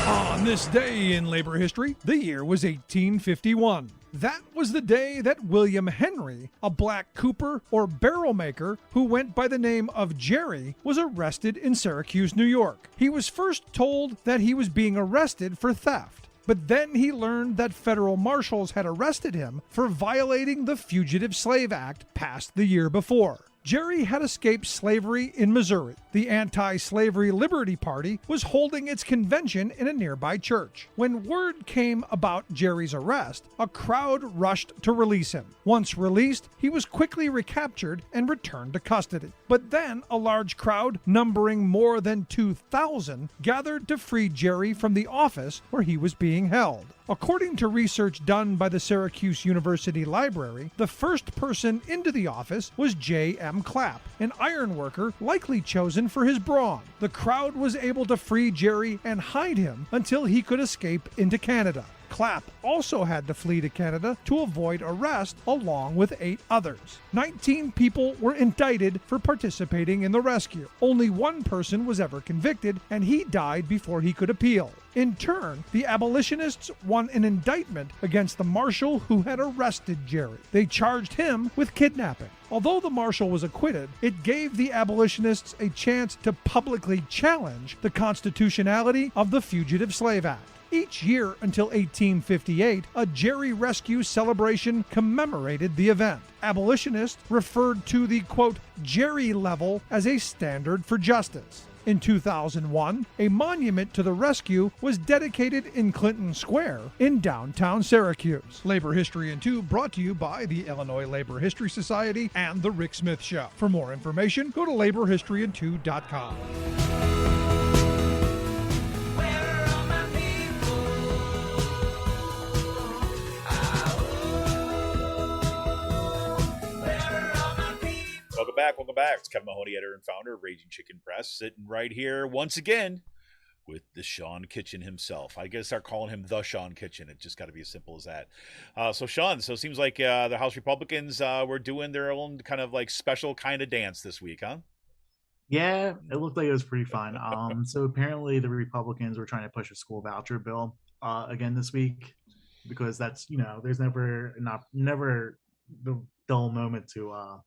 On this day in labor history, the year was 1851. That was the day that William Henry, a black cooper or barrel maker who went by the name of Jerry, was arrested in Syracuse, New York. He was first told that he was being arrested for theft, but then he learned that federal marshals had arrested him for violating the Fugitive Slave Act passed the year before. Jerry had escaped slavery in Missouri. The anti-slavery Liberty Party was holding its convention in a nearby church. When word came about Jerry's arrest, a crowd rushed to release him. Once released, he was quickly recaptured and returned to custody. But then a large crowd, numbering more than 2,000, gathered to free Jerry from the office where he was being held. According to research done by the Syracuse University Library, the first person into the office was J.M. Clapp, an ironworker likely chosen for his brawn. The crowd was able to free Jerry and hide him until he could escape into Canada. Clapp also had to flee to Canada to avoid arrest along with 8 others. 19 people were indicted for participating in the rescue. Only one person was ever convicted, and he died before he could appeal. In turn, the abolitionists won an indictment against the marshal who had arrested Jerry. They charged him with kidnapping. Although the marshal was acquitted, it gave the abolitionists a chance to publicly challenge the constitutionality of the Fugitive Slave Act. Each year until 1858, a Jerry rescue celebration commemorated the event. Abolitionists referred to the, quote, Jerry level as a standard for justice. In 2001, a monument to the rescue was dedicated in Clinton Square in downtown Syracuse. Labor History in 2 brought to you by the Illinois Labor History Society and The Rick Smith Show. For more information, go to laborhistoryin2.com.
Welcome back. It's Kevin Mahoney, editor and founder of Raging Chicken Press, sitting right here once again with the Sean Kitchen himself. I gotta start calling him the Sean Kitchen. It just got to be as simple as that. So Sean, it seems like the House Republicans were doing their own kind of like special kind of dance this week, huh?
Yeah, it looked like it was pretty fun. So apparently the Republicans were trying to push a school voucher bill again this week, because that's, there's never the dull moment to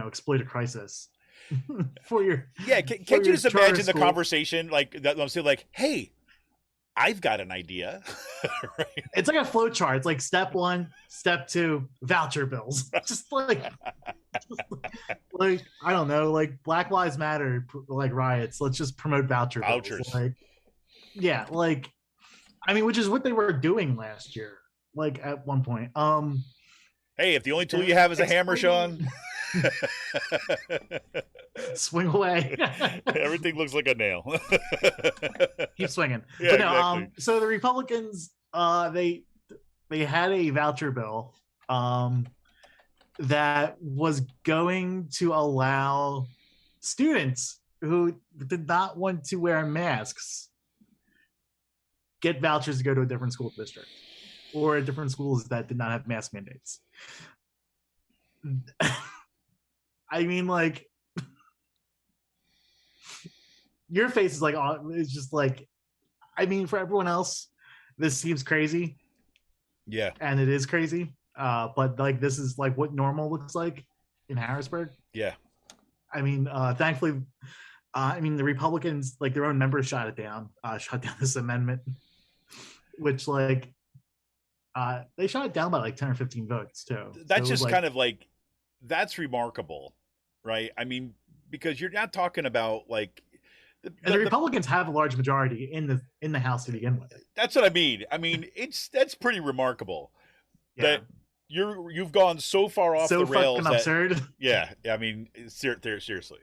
exploit a crisis for your
Can't you just imagine the conversation like that? I'm saying, like, hey, I've got an idea. Right?
It's like a flow chart. It's like step 1, step 2, voucher bills. just like I don't know, like Black Lives Matter, like riots. Let's just promote vouchers. Which is what they were doing last year. Like at one point.
Hey, if the only tool you have is a hammer, Sean.
Swing away.
Everything looks like a nail.
Keep swinging.
Yeah,
but no,
exactly.
So the Republicans, they had a voucher bill that was going to allow students who did not want to wear masks get vouchers to go to a different school district or different schools that did not have mask mandates. I mean, like, your face is like, it's just like, I mean, for everyone else, this seems crazy.
Yeah.
And it is crazy. But like, this is like what normal looks like in Harrisburg.
Yeah.
I mean, thankfully, I mean, the Republicans, like their own members shut down this amendment, which like, they shot it down by like 10 or 15 votes too.
That's
so
just
like,
kind of like, that's remarkable, right? I mean, because you're not talking about like,
the Republicans have a large majority in the House to begin with.
That's what I mean. I mean, that's pretty remarkable
Yeah.
that you've gone so far off
So
the rails.
fucking absurd.
Yeah. I mean, seriously.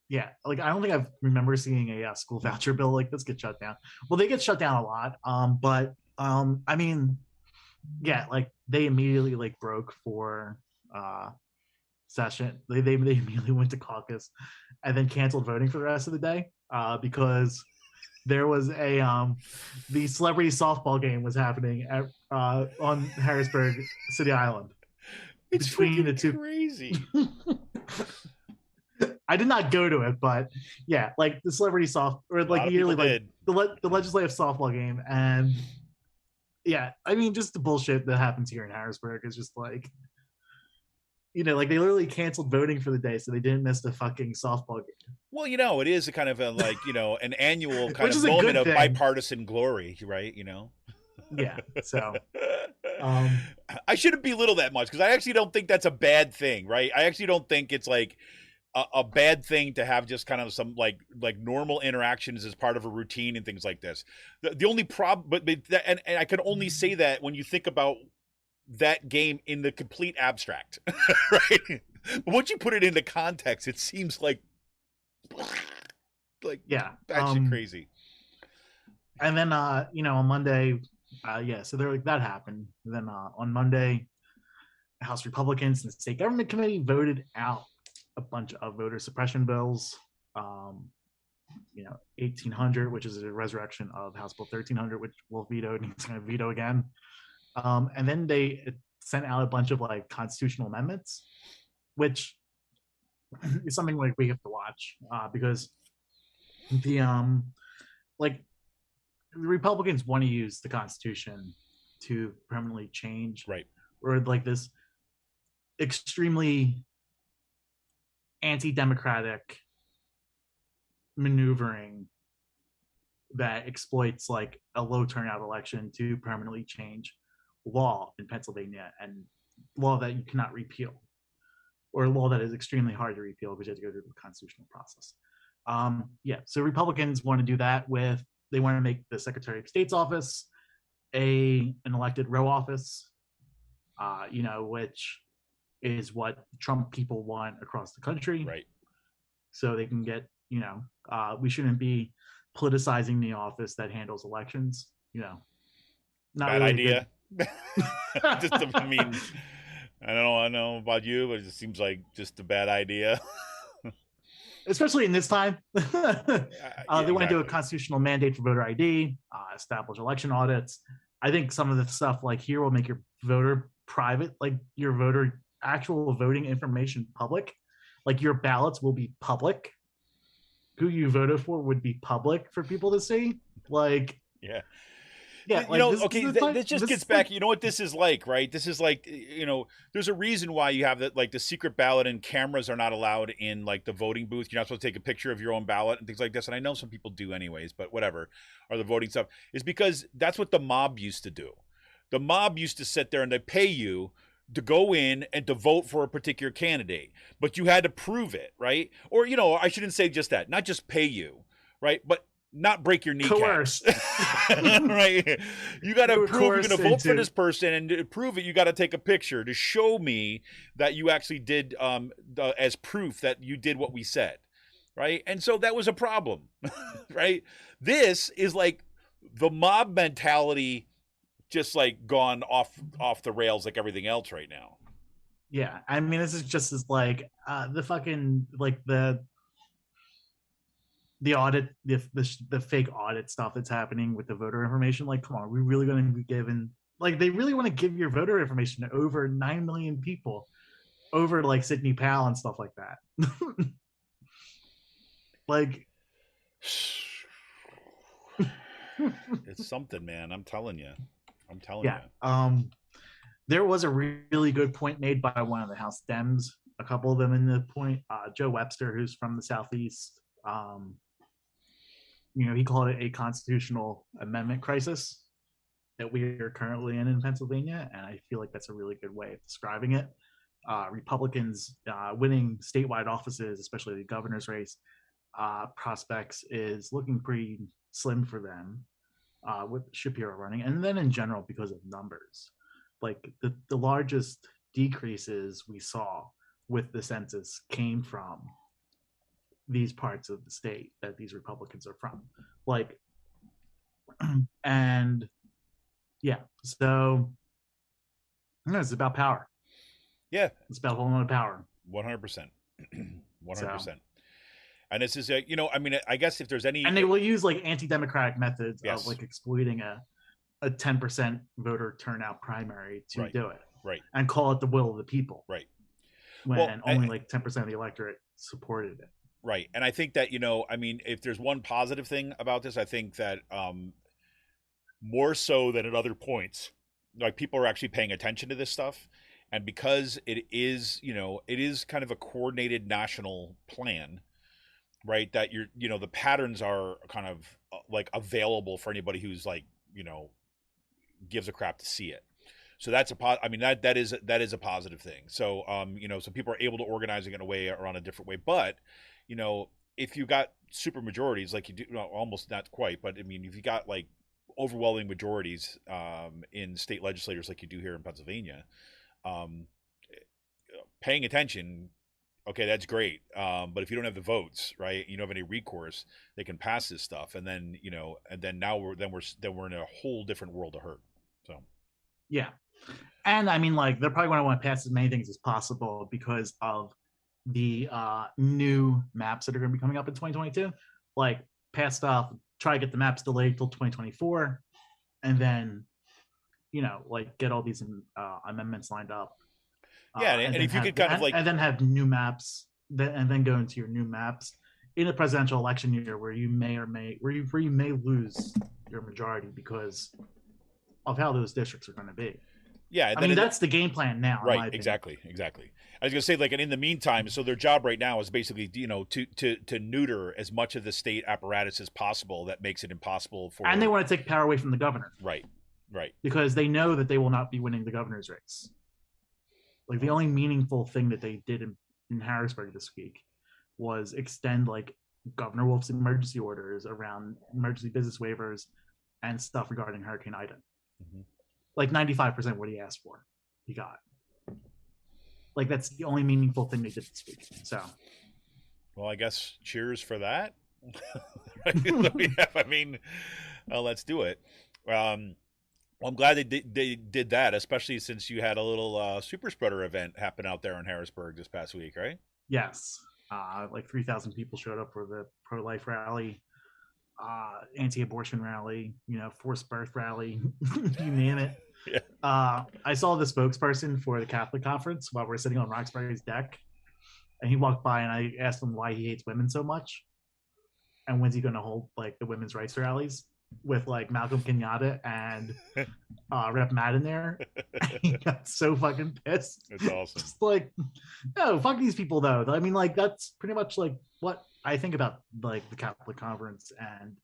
Yeah, like I don't think I remember seeing a school voucher bill like this get shut down. Well, they get shut down a lot, but I mean, yeah, like they immediately like broke for session. They immediately went to caucus, and then canceled voting for the rest of the day because there was the celebrity softball game was happening at on Harrisburg City Island.
It's
between the two.
Crazy.
I did not go to it, but yeah, like the celebrity like yearly like the legislative softball game, and yeah, I mean just the bullshit that happens here in Harrisburg is just like, like they literally canceled voting for the day so they didn't miss the fucking softball game.
Well, it is a kind of a like an annual kind
Which
of
is a
moment
good
of
thing.
bipartisan glory, right?
Yeah, so
I shouldn't belittle that much because I actually don't think that's a bad thing, right? I actually don't think it's like a bad thing to have just kind of some like normal interactions as part of a routine and things like this. The only problem, but and I can only say that when you think about that game in the complete abstract, right? But once you put it into context, it seems like
yeah,
actually crazy.
And then on Monday, so they're like that happened. And then on Monday, House Republicans and the State Government Committee voted out a bunch of voter suppression bills. 1800, which is a resurrection of House Bill 1300, which will veto and he's going to veto again. And then they sent out a bunch of like constitutional amendments, which is something like we have to watch because the Republicans want to use the Constitution to permanently change,
right,
or like this extremely anti-democratic maneuvering that exploits like a low turnout election to permanently change law in Pennsylvania, and law that you cannot repeal, or a law that is extremely hard to repeal because you have to go through the constitutional process. So Republicans want to do that they want to make the Secretary of State's office an elected row office, which is what Trump people want across the country.
Right.
So they can get, we shouldn't be politicizing the office that handles elections, not
bad
really
idea. I mean, I don't know about you, but it just seems like just a bad idea.
Especially in this time. They want to do a
exactly.
constitutional mandate for voter ID, establish election audits. I think some of the stuff like here will make your voter private, like your actual voting information public. Like your ballots will be public. Who you voted for would be public for people to see. Like,
yeah.
Yeah,
this just gets back. You know what this is like, right? This is like, there's a reason why you have that, like the secret ballot and cameras are not allowed in like the voting booth. You're not supposed to take a picture of your own ballot and things like this. And I know some people do anyways, but whatever, or the voting stuff is because that's what the mob used to do. The mob used to sit there and they pay you to go in and to vote for a particular candidate, but you had to prove it, right? Or, I shouldn't say just that, not just pay you, right? But not break your kneecaps. Right? You got to prove you're going to vote for this person, and to prove it, you got to take a picture to show me that you actually did, as proof that you did what we said, right? And so that was a problem, right? This is like the mob mentality just like gone off the rails like everything else right now.
Yeah, I mean, this is just as like the fucking like the the audit, the fake audit stuff that's happening with the voter information. Like, come on, we really going to be given, like, they really want to give your voter information to over 9 million people, over like Sidney Powell and stuff like that. Like,
it's something, man. I'm telling you.
yeah. There was a really good point made by one of the House Dems, a couple of them in the point. Joe Webster, who's from the Southeast, he called it a constitutional amendment crisis that we are currently in Pennsylvania, and I feel like that's a really good way of describing it. Republicans winning statewide offices, especially the governor's race prospects, is looking pretty slim for them with Shapiro running, and then in general because of numbers. Like the largest decreases we saw with the census came from these parts of the state that these Republicans are from. Like, and yeah, so it's about power.
Yeah,
it's about holding on to power.
100%. 100%. And this is I guess if there's any,
and they will use like anti-democratic methods
yes.
of like exploiting a 10% voter turnout primary to do it,
right,
and call it the will of the people,
right,
when only like 10% of the electorate supported it,
right. And I think that if there's one positive thing about this, I think that more so than at other points, like, people are actually paying attention to this stuff, and because it is kind of a coordinated national plan, right, that the patterns are kind of like available for anybody who's like gives a crap to see it. So that's that is a positive thing. So so people are able to organize it in a way or on a different way. But if you got super majorities like you do, almost not quite, but if you got like overwhelming majorities in state legislators like you do here in Pennsylvania, paying attention, okay, that's great. But if you don't have the votes, right, you don't have any recourse, they can pass this stuff, and then now we're in a whole different world of hurt. So
yeah, and they're probably going to want to pass as many things as possible because of the new maps that are going to be coming up in 2022. Like, pass stuff, try to get the maps delayed till 2024, and then get all these amendments lined up.
Yeah, and if you could kind of like,
and then have new maps, and then go into your new maps in a presidential election year where you may lose your majority because of how those districts are going to be.
Yeah,
that's the game plan now.
Right, exactly. I was going to say, like, and in the meantime, so their job right now is basically, to neuter as much of the state apparatus as possible that makes it impossible for.
And they want to take power away from the governor.
Right.
Because they know that they will not be winning the governor's race. Like, the only meaningful thing that they did in Harrisburg this week was extend like Governor Wolf's emergency orders around emergency business waivers and stuff regarding Hurricane Ida. Mm-hmm. Like 95% what he asked for, he got. Like, that's the only meaningful thing they did this week. So,
well, I guess cheers for that. Let's do it. Well, I'm glad they did that, especially since you had a little super spreader event happen out there in Harrisburg this past week, right?
Yes. Like 3,000 people showed up for the pro-life rally, anti-abortion rally, forced birth rally, you name it. Yeah. I saw the spokesperson for the Catholic conference while we were sitting on Roxbury's deck, and he walked by and I asked him why he hates women so much and when's he going to hold like the women's rights rallies with like Malcolm Kenyatta and Rep Madden there. He got so fucking pissed.
That's awesome.
Just like, no, fuck these people though. That's pretty much like what I think about like the Catholic conference, and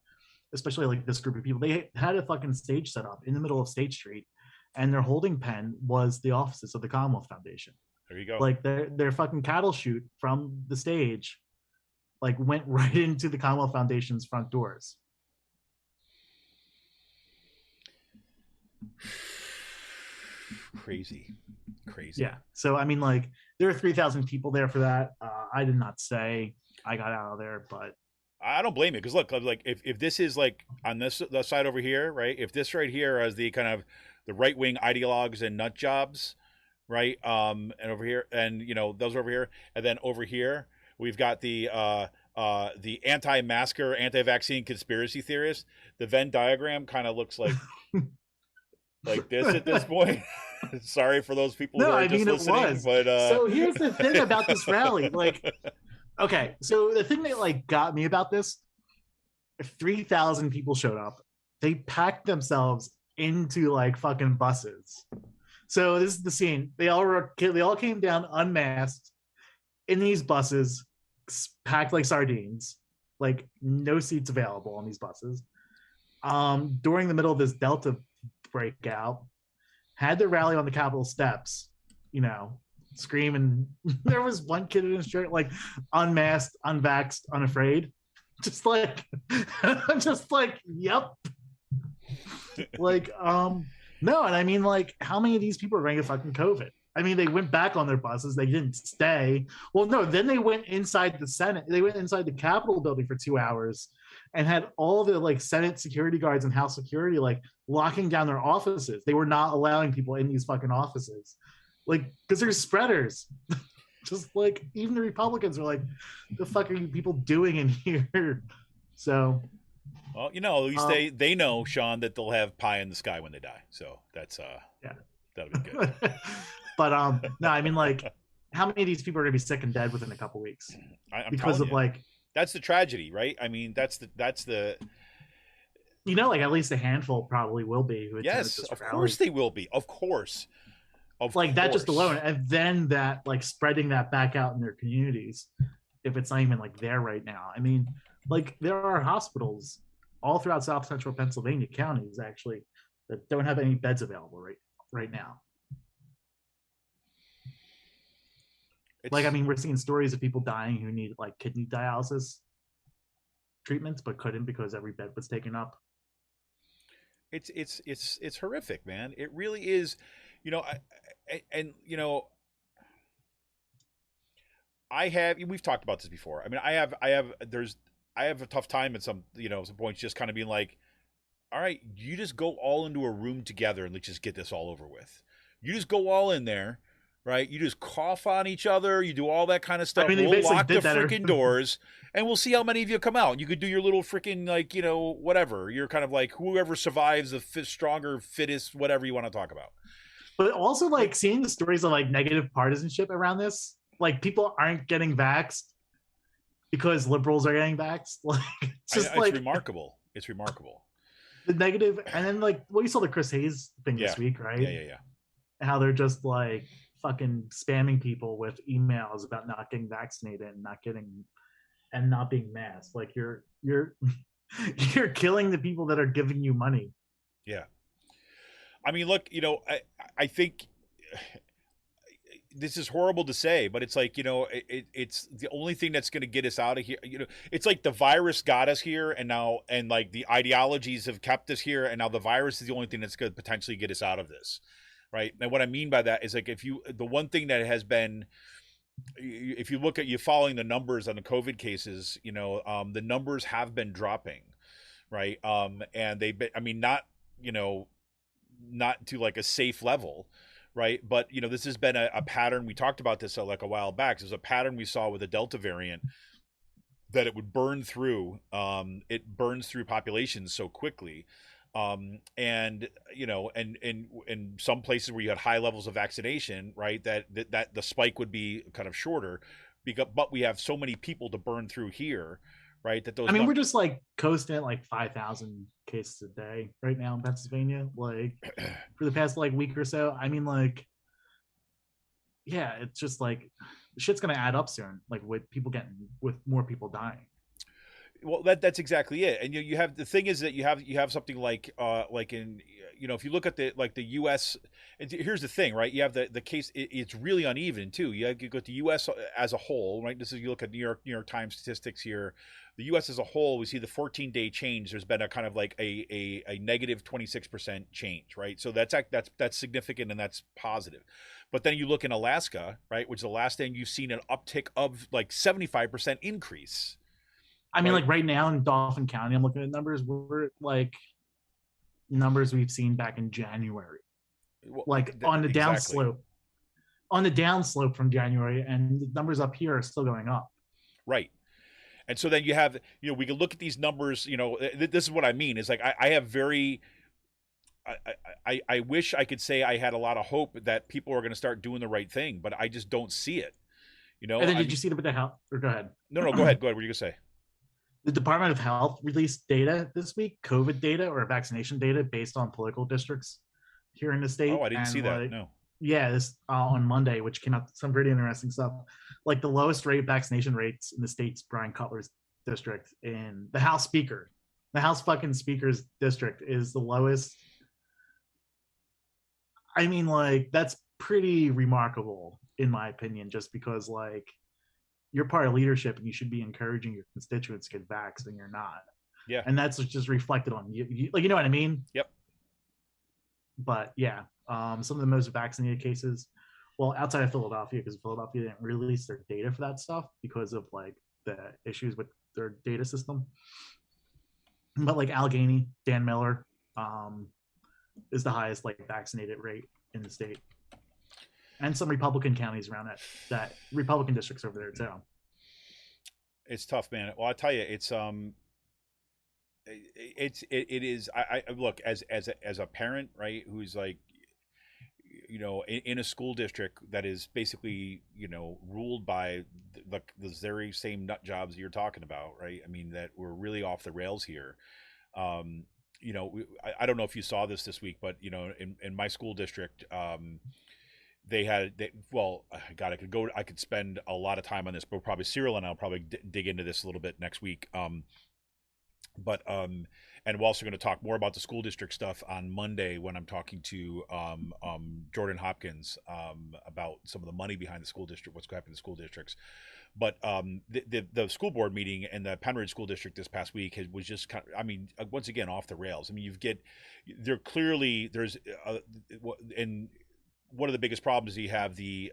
especially like this group of people. They had a fucking stage set up in the middle of State Street, and their holding pen was the offices of the Commonwealth Foundation.
There you go.
Like their fucking cattle chute from the stage like went right into the Commonwealth Foundation's front doors.
Crazy.
Yeah. So there are 3,000 people there for that. I did not say I got out of there, but
I don't blame you, because look, like if this is like on the side over here, right? If this right here is the kind of the right wing ideologues and nut jobs, right? And over here, and those over here, and then over here we've got the the anti-masker, anti-vaccine conspiracy theorist, the Venn diagram kind of looks like this at this point. Sorry for those people who are just listening.
It was.
But
so here's the thing about this rally. Like, okay, so the thing that like got me about this, 3,000 people showed up. They packed themselves into like fucking buses. So this is the scene. They all came down unmasked in these buses, packed like sardines, like no seats available on these buses. During the middle of this Delta breakout, had the rally on the Capitol steps, you know, screaming. There was one kid in his shirt, like unmasked, unvaxxed, unafraid. Just like, yep. Like, no, and I mean, like, how many of these people are going to get fucking COVID? I mean, they went back on their buses. They didn't stay. Well, no, then they went inside the Senate. They went inside the Capitol building for 2 hours and had all the like Senate security guards and House security like locking down their offices. They were not allowing people in these fucking offices, like, because they're spreaders. Just like even the Republicans are like, the fuck are you people doing in here? So,
well, you know, at least they know, Sean, that they'll have pie in the sky when they die. So that's
yeah,
that'll be good.
But no, I mean, like, how many of these people are gonna be sick and dead within a couple weeks because of like,
that's the tragedy, right? I mean, that's the
you know, like at least a handful probably will be. Who
yes, of course they will be. Of course.
Like that just alone, and then that like spreading that back out in their communities, if it's not even like there right now. I mean, like there are hospitals all throughout South Central Pennsylvania counties actually that don't have any beds available right now. Like, I mean, we're seeing stories of people dying who need like kidney dialysis treatments but couldn't because every bed was taken up.
It's horrific, man. It really is. You know, you know, we've talked about this before. I mean, I have a tough time at some points just kind of being like, all right, you just go all into a room together and let's just get this all over with. You just go all in there, right? You just cough on each other. You do all that kind of stuff.
I mean,
we'll lock the freaking doors and we'll see how many of you come out. You could do your little freaking like, you know, whatever. You're kind of like whoever survives, the stronger, fittest, whatever you want to talk about.
But also, like, seeing the stories of like negative partisanship around this, like people aren't getting vaxxed because liberals are getting vaxxed. Like, it's like
remarkable. It's remarkable.
The negative, and then like, well, you saw the Chris Hayes thing this week, right?
Yeah.
How they're just like fucking spamming people with emails about not getting vaccinated and not being masked. Like you're you're killing the people that are giving you money.
Yeah. I mean, look, you know, I think this is horrible to say, but it's like, you know, it's the only thing that's going to get us out of here. You know, it's like the virus got us here and like the ideologies have kept us here. And now the virus is the only thing that's going to potentially get us out of this. Right. And what I mean by that is like, the one thing that has been, if you look at following the numbers on the COVID cases, you know, the numbers have been dropping. Right. And they've been, I mean, not to like a safe level, right? But, you know, this has been a pattern. We talked about this like a while back. There's a pattern we saw with the Delta variant that it would burn through. It burns through populations so quickly. And, you know, and in some places where you had high levels of vaccination, right, that the spike would be kind of shorter but we have so many people to burn through here. Right. We're just like coasting at like 5,000 cases a day right now in Pennsylvania, like for the past like week or so. I mean, like, yeah, it's just like shit's going to add up soon, like with more people dying. Well, that's exactly it. And you have, the thing is that you have something like in, you know, if you look at the U.S., and here's the thing, right? You have the case, it's really uneven too. You got the U.S. as a whole, right? This is, you look at New York Times statistics here. The U.S. as a whole, we see the 14-day change. There's been a kind of like a negative 26% change, right? So that's significant and that's positive. But then you look in Alaska, right, which is the last thing you've seen an uptick of like 75% increase. I mean, like right now in Dauphin County, I'm looking at numbers. We're like numbers we've seen back in January, like on the downslope, from January, and the numbers up here are still going up. Right. And so then you have, we can look at these numbers, this is what I mean, is like, I have very, I wish I could say I had a lot of hope that people are going to start doing the right thing, but I just don't see it.
And then did you see the health? Or go ahead.
No, go ahead. What were you going to say?
The Department of Health released data this week, COVID data or vaccination data based on political districts here in the state.
Oh, I didn't see that. No.
Yeah, this on Monday, which came out some pretty interesting stuff. Like the lowest rate vaccination rates in the state's Brian Cutler's district, in the House Speaker. The House fucking Speaker's district is the lowest. I mean, like, that's pretty remarkable, in my opinion, just because, like, you're part of leadership and you should be encouraging your constituents to get vaxxed and you're not.
Yeah.
And that's just reflected on you. Like, you know what I mean?
Yep.
But yeah, some of the most vaccinated cases, well, outside of Philadelphia, because Philadelphia didn't release their data for that stuff because of like the issues with their data system. But like Allegheny, Dan Miller, is the highest like vaccinated rate in the state, and some Republican counties around that Republican districts over there too.
It's tough, man. Well, I tell you, it is. I look, as a parent, right, who's like, in a school district that is basically, ruled by the very same nut jobs you're talking about, right? I mean, that we're really off the rails here. I don't know if you saw this week, but in my school district, I could spend a lot of time on this, but probably Cyril and I'll probably dig into this a little bit next week. And we're also going to talk more about the school district stuff on Monday when I'm talking to Jordan Hopkins about some of the money behind the school district, what's happening in the school districts. But the school board meeting in the Penridge School District this past week was just kind of, once again, off the rails. I mean, and one of the biggest problems you have the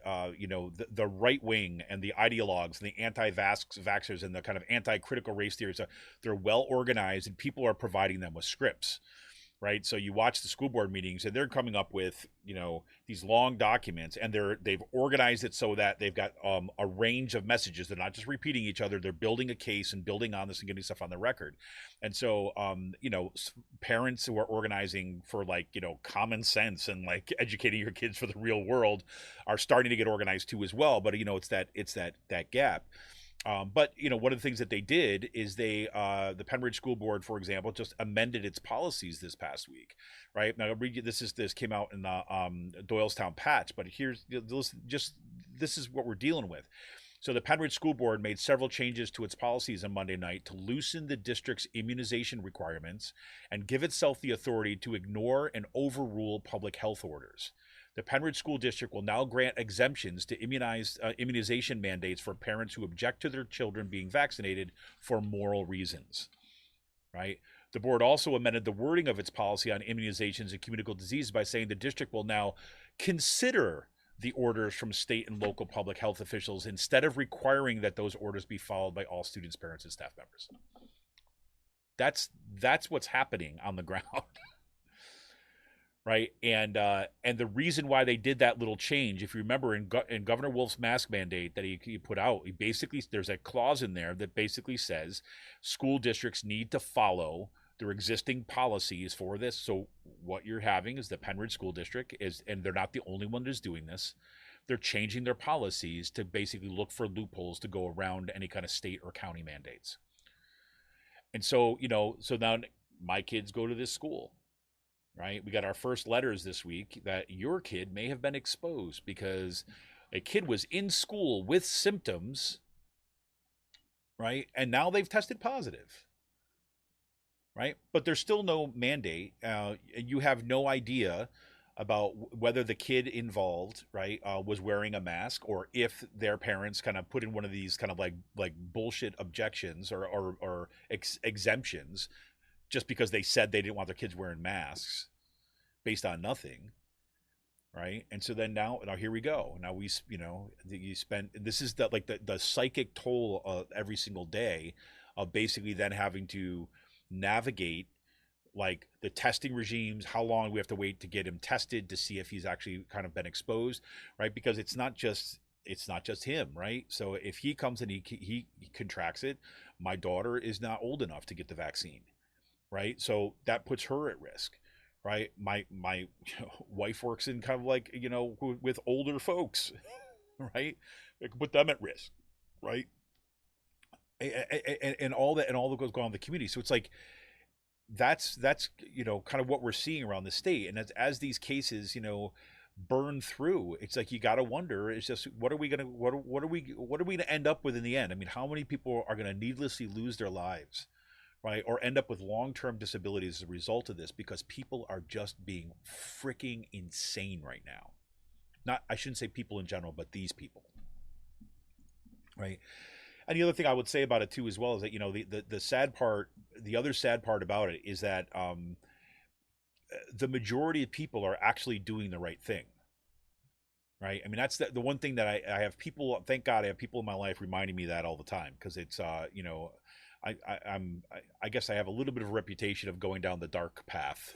right wing and the ideologues and the anti-vaxxers and the kind of anti-critical race theories. They're well organized and people are providing them with scripts, right? So you watch the school board meetings and they're coming up with these long documents, and they've organized it so that they've got a range of messages. They're not just repeating each other. They're building a case and building on this and getting stuff on the record. And so parents who are organizing for common sense and like educating your kids for the real world are starting to get organized too as well. But it's that gap. But one of the things that they did is the Penridge School Board, for example, just amended its policies this past week, right? Now, I'll read you, this came out in the Doylestown Patch, but this is what we're dealing with. So the Penridge School Board made several changes to its policies on Monday night to loosen the district's immunization requirements and give itself the authority to ignore and overrule public health orders. The Penridge School District will now grant exemptions to immunization mandates for parents who object to their children being vaccinated for moral reasons, right? The board also amended the wording of its policy on immunizations and communicable diseases by saying the district will now consider the orders from state and local public health officials instead of requiring that those orders be followed by all students, parents, and staff members. That's what's happening on the ground. Right. And the reason why they did that little change, if you remember in Governor Wolf's mask mandate that he put out, there's a clause in there that basically says school districts need to follow their existing policies for this. So what you're having is the Penridge School District and they're not the only one that's doing this. They're changing their policies to basically look for loopholes to go around any kind of state or county mandates. And so, so now my kids go to this school. Right? We got our first letters this week that your kid may have been exposed because a kid was in school with symptoms, right? And now they've tested positive, right? But there's still no mandate. And you have no idea about whether the kid involved, right, was wearing a mask, or if their parents kind of put in one of these kind of like bullshit objections or exemptions just because they said they didn't want their kids wearing masks based on nothing, right? And so then now here we go. Now you spend, this is the psychic toll of every single day of basically then having to navigate like the testing regimes, how long we have to wait to get him tested to see if he's actually kind of been exposed, right? Because it's not just it's not just him, right? So if he comes and he contracts it, my daughter is not old enough to get the vaccine, right? So that puts her at risk, right? My wife works in kind of like, with older folks, right? It could put them at risk, right? And all that goes on in the community. So it's like that's kind of what we're seeing around the state. And as these cases burn through, it's like you got to wonder, it's just what are we gonna end up with in the end? I mean, how many people are going to needlessly lose their lives, right, or end up with long-term disabilities as a result of this, because people are just being freaking insane right now. Not, I shouldn't say people in general, but these people, right? And the other thing I would say about it too, as well, is that the sad part, the other sad part about it is that the majority of people are actually doing the right thing, right? I mean, that's the one thing that I have people. Thank God I have people in my life reminding me that all the time, because it's I guess I have a little bit of a reputation of going down the dark path,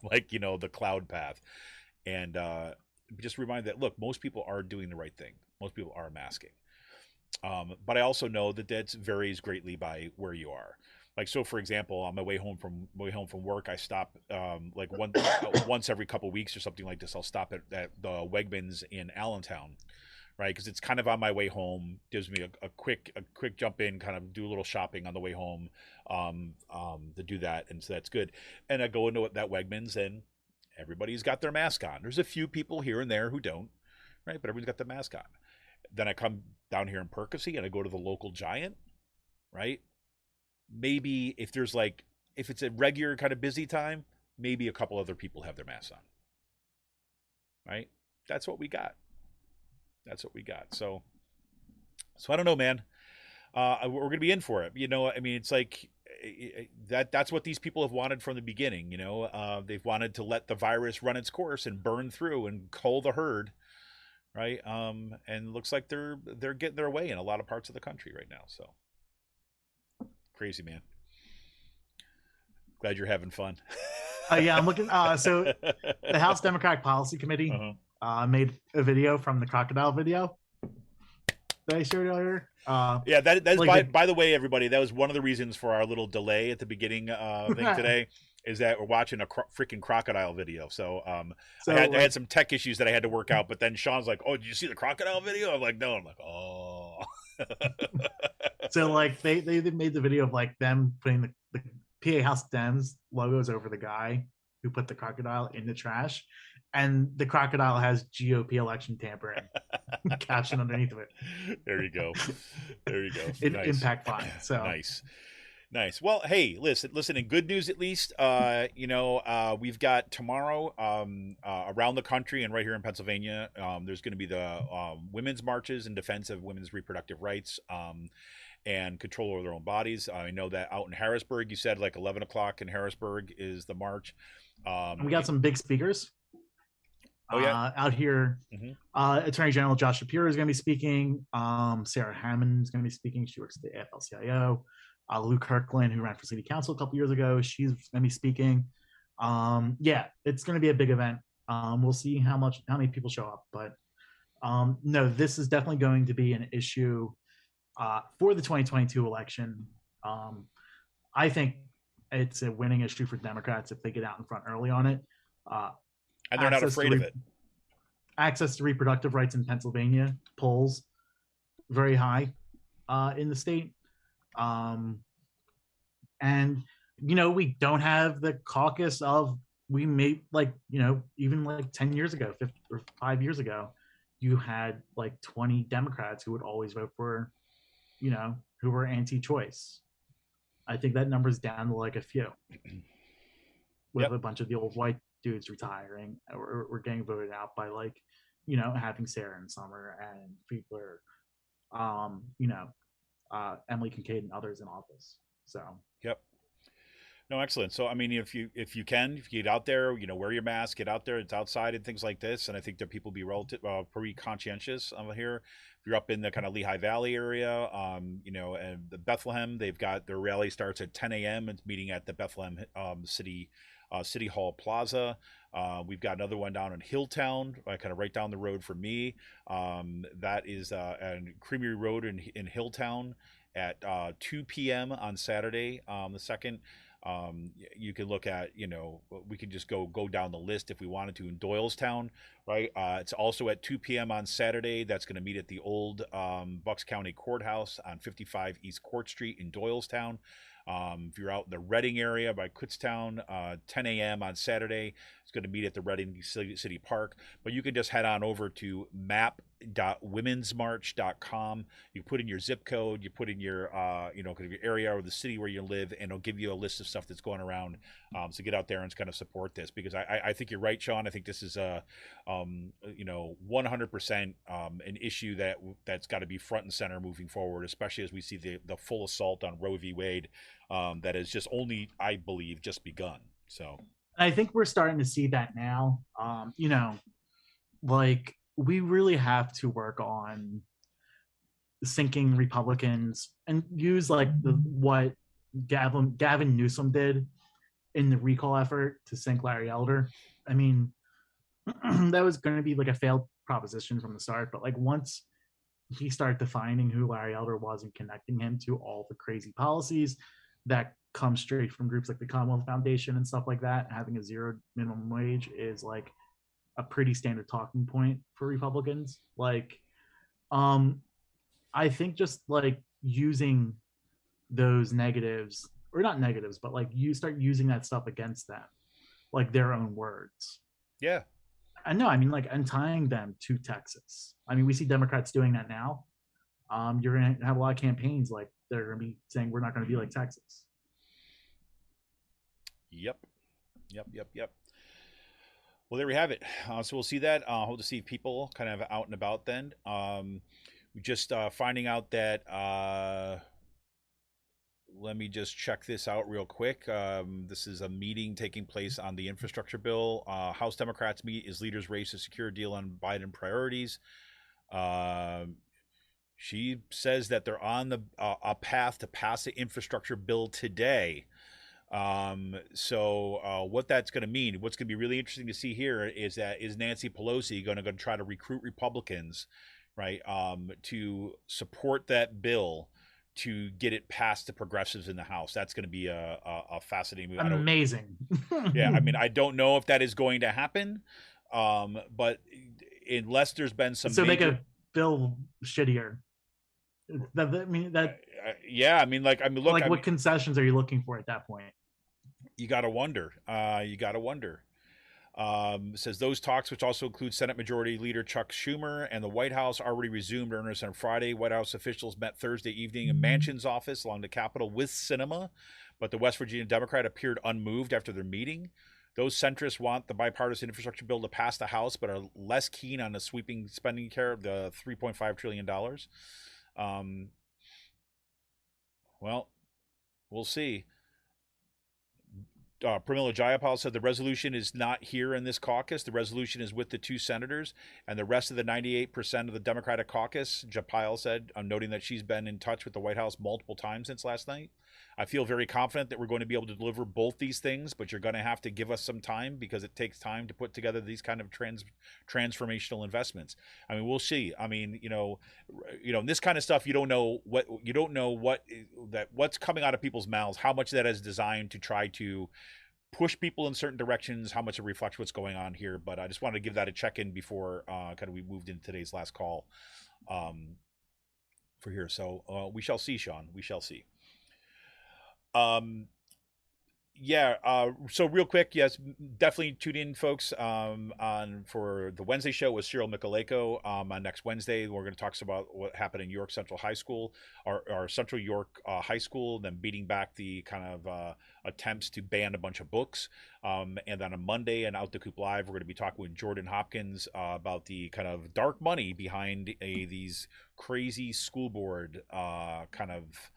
like the cloud path, and just remind that, look, most people are doing the right thing. Most people are masking. But I also know that varies greatly by where you are. Like, so for example, on my way home from work, I stop like once every couple of weeks or something like this. I'll stop at the Wegmans in Allentown, right? Because it's kind of on my way home. Gives me a quick jump in, kind of do a little shopping on the way home, to do that, and so that's good. And I go into that Wegmans, and everybody's got their mask on. There's a few people here and there who don't, right? But everyone's got the mask on. Then I come down here in Percy and I go to the local Giant, right? Maybe if it's a regular kind of busy time, maybe a couple other people have their masks on, right? That's what we got. So I don't know, man. We're going to be in for it. I mean, it's like that's what these people have wanted from the beginning. They've wanted to let the virus run its course and burn through and cull the herd. Right. And it looks like they're getting their way in a lot of parts of the country right now. So crazy, man. Glad you're having fun.
Yeah, I'm looking. So the House Democratic Policy Committee made a video from the crocodile video that I showed earlier.
Yeah, that is
like
by the way, everybody, that was one of the reasons for our little delay at the beginning thing today. Is that we're watching a freaking crocodile video. So, I had some tech issues that I had to work out, but then Sean's like, "Oh, did you see the crocodile video?" I'm like, "No." I'm like, "Oh."
So like they made the video of like them putting the PA House Dems logos over the guy who put the crocodile in the trash, and the crocodile has GOP election tampering caption underneath of it.
There you go. Nice.
Impact fine. So
Nice. Well, hey, listen. In good news, at least, we've got tomorrow around the country and right here in Pennsylvania. There's going to be the women's marches in defense of women's reproductive rights and control over their own bodies. I know that out in Harrisburg, you said like 11 o'clock in Harrisburg is the march.
We got some big speakers.
Oh yeah,
out here.
Mm-hmm.
Attorney General Josh Shapiro is going to be speaking. Sarah Hammond is going to be speaking. She works at the AFL-CIO. Lou Kirkland, who ran for city council a couple years ago, she's going to be speaking. Yeah, it's going to be a big event. We'll see how many people show up, but no, this is definitely going to be an issue for the 2022 election. I think it's a winning issue for Democrats if they get out in front early on it.
And they're not afraid of it.
Access to reproductive rights in Pennsylvania polls very high in the state. And we don't have the caucus of we made even like 10 years ago, 5 years ago, you had like 20 Democrats who would always vote for, who were anti-choice. I think that number's down to like a few, with a bunch of the old white dudes retiring or getting voted out by like, having Sarah and Summer and Fiedler, Emily Kincaid and others in office. So
yep. No, excellent. So, I mean, if you can, if you get out there, wear your mask, get out there. It's outside and things like this. And I think that people be relative, pretty conscientious here. If you're up in the kind of Lehigh Valley area, and the Bethlehem, they've got their rally starts at 10 a.m. It's meeting at the Bethlehem City Hall Plaza. We've got another one down in Hilltown, kind of right down the road from me. That is Creamery Road in Hilltown at 2 p.m. on Saturday, the 2nd. You can look at, we can just go down the list if we wanted to in Doylestown, right? It's also at 2 p.m. on Saturday. That's going to meet at the old Bucks County Courthouse on 55 East Court Street in Doylestown. If you're out in the Reading area by Kutztown, 10 a.m. on Saturday, it's going to meet at the Reading City Park. But you can just head on over to map.womensmarch.com. You put in your zip code, you put in your, kind of your area or the city where you live, and it'll give you a list of stuff that's going around. So get out there and kind of support this, because I think you're right, Sean. I think this is 100% an issue that's got to be front and center moving forward, especially as we see the full assault on Roe v. Wade. That has just only, I believe, just begun. So
I think we're starting to see that now. Like, we really have to work on sinking Republicans and use like what Gavin Newsom did in the recall effort to sink Larry Elder. I mean, that was going to be like a failed proposition from the start, but like once he started defining who Larry Elder was and connecting him to all the crazy policies that come straight from groups like the Commonwealth Foundation and stuff like that, having a zero minimum wage is like a pretty standard talking point for Republicans. Like, I think just like using those negatives, or not negatives, but like you start using that stuff against them, like their own words.
Yeah.
I know. I mean, like, untying them to Texas. I mean, we see Democrats doing that now. You're going to have a lot of campaigns like they're going to be saying we're not going to be like Texas.
Yep. Well, there we have it. So we'll see that. Hope to see people kind of out and about then. We just finding out that, let me just check this out real quick. This is a meeting taking place on the infrastructure bill. House Democrats meet as leaders race to secure a deal on Biden priorities. She says that they're on a path to pass the infrastructure bill today. So what that's going to mean, what's going to be really interesting to see here is Nancy Pelosi going to try to recruit Republicans, right, to support that bill to get it past the progressives in the House. That's going to be a fascinating move.
Amazing.
Yeah, I mean, I don't know if that is going to happen, but unless there's been some
so make a bill shittier.
Yeah, I mean, look,
like, what concessions are you looking for at that point?
You got to wonder. Says those talks, which also include Senate Majority Leader Chuck Schumer and the White House, already resumed earnest on Friday. White House officials met Thursday evening in Manchin's office along the Capitol with Sinima, but the West Virginia Democrat appeared unmoved after their meeting. Those centrists want the bipartisan infrastructure bill to pass the House, but are less keen on the sweeping spending care of the $3.5 trillion. Well, we'll see. Pramila Jayapal said the resolution is not here in this caucus. The resolution is with the two senators and the rest of the 98% of the Democratic caucus, Jayapal said, noting that she's been in touch with the White House multiple times since last night. I feel very confident that we're going to be able to deliver both these things, but you're going to have to give us some time because it takes time to put together these kind of transformational investments. I mean, we'll see. I mean, this kind of stuff, you don't know what's coming out of people's mouths, how much that is designed to try to push people in certain directions, how much it reflects what's going on here. But I just wanted to give that a check-in before we moved into today's last call for here. So we shall see, Sean. We shall see. So real quick, yes, definitely tune in, folks, on for the Wednesday show with Cyril Michaleko. On next Wednesday, we're going to talk about what happened in York Central High School, or Central York High School, then beating back the kind of attempts to ban a bunch of books. And then on Monday and Out the Coop Live, we're going to be talking with Jordan Hopkins about the kind of dark money behind these crazy school board kind of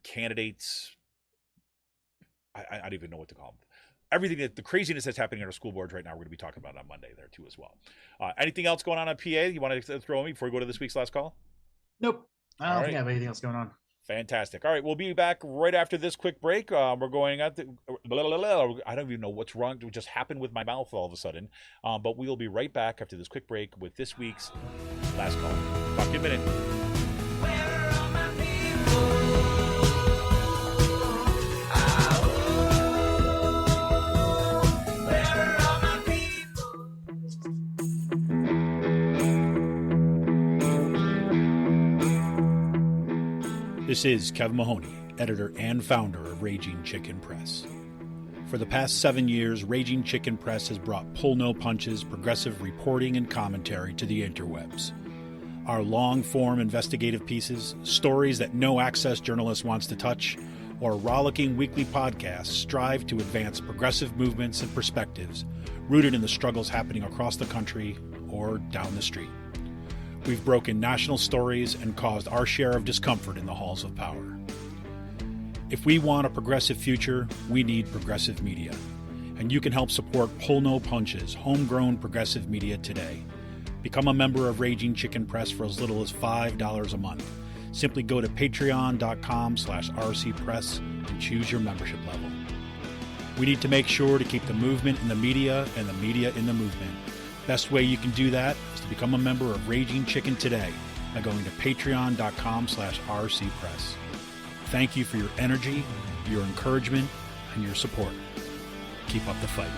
candidates I don't even know what to call them. Everything the craziness that's happening in our school boards right now, we're going to be talking about on Monday there too as well. Anything else going on PA you want to throw me before we go to this week's last call?
Nope. I
All
don't
right.
think I have anything else going on.
Fantastic. All right, we'll be back right after this quick break. We're going out. I don't even know what's wrong. It just happened with my mouth all of a sudden. But we will be right back after this quick break with this week's last call. Talk to you in a minute.
Where are my people? Where are my people?
This is Kevin Mahoney, editor and founder of Raging Chicken Press. For the past 7 years, Raging Chicken Press has brought pull-no-punches, progressive reporting and commentary to the interwebs. Our long-form investigative pieces, stories that no access journalist wants to touch, or rollicking weekly podcasts strive to advance progressive movements and perspectives rooted in the struggles happening across the country or down the street. We've broken national stories and caused our share of discomfort in the halls of power. If we want a progressive future, we need progressive media. And you can help support Pull No Punches, homegrown progressive media today. Become a member of Raging Chicken Press for as little as $5 a month. Simply go to patreon.com/rcpress and choose your membership level. We need to make sure to keep the movement in the media and the media in the movement. Best way you can do that is to become a member of Raging Chicken today by going to patreon.com/rcpress. Thank you for your energy, your encouragement, and your support. Keep up the fight.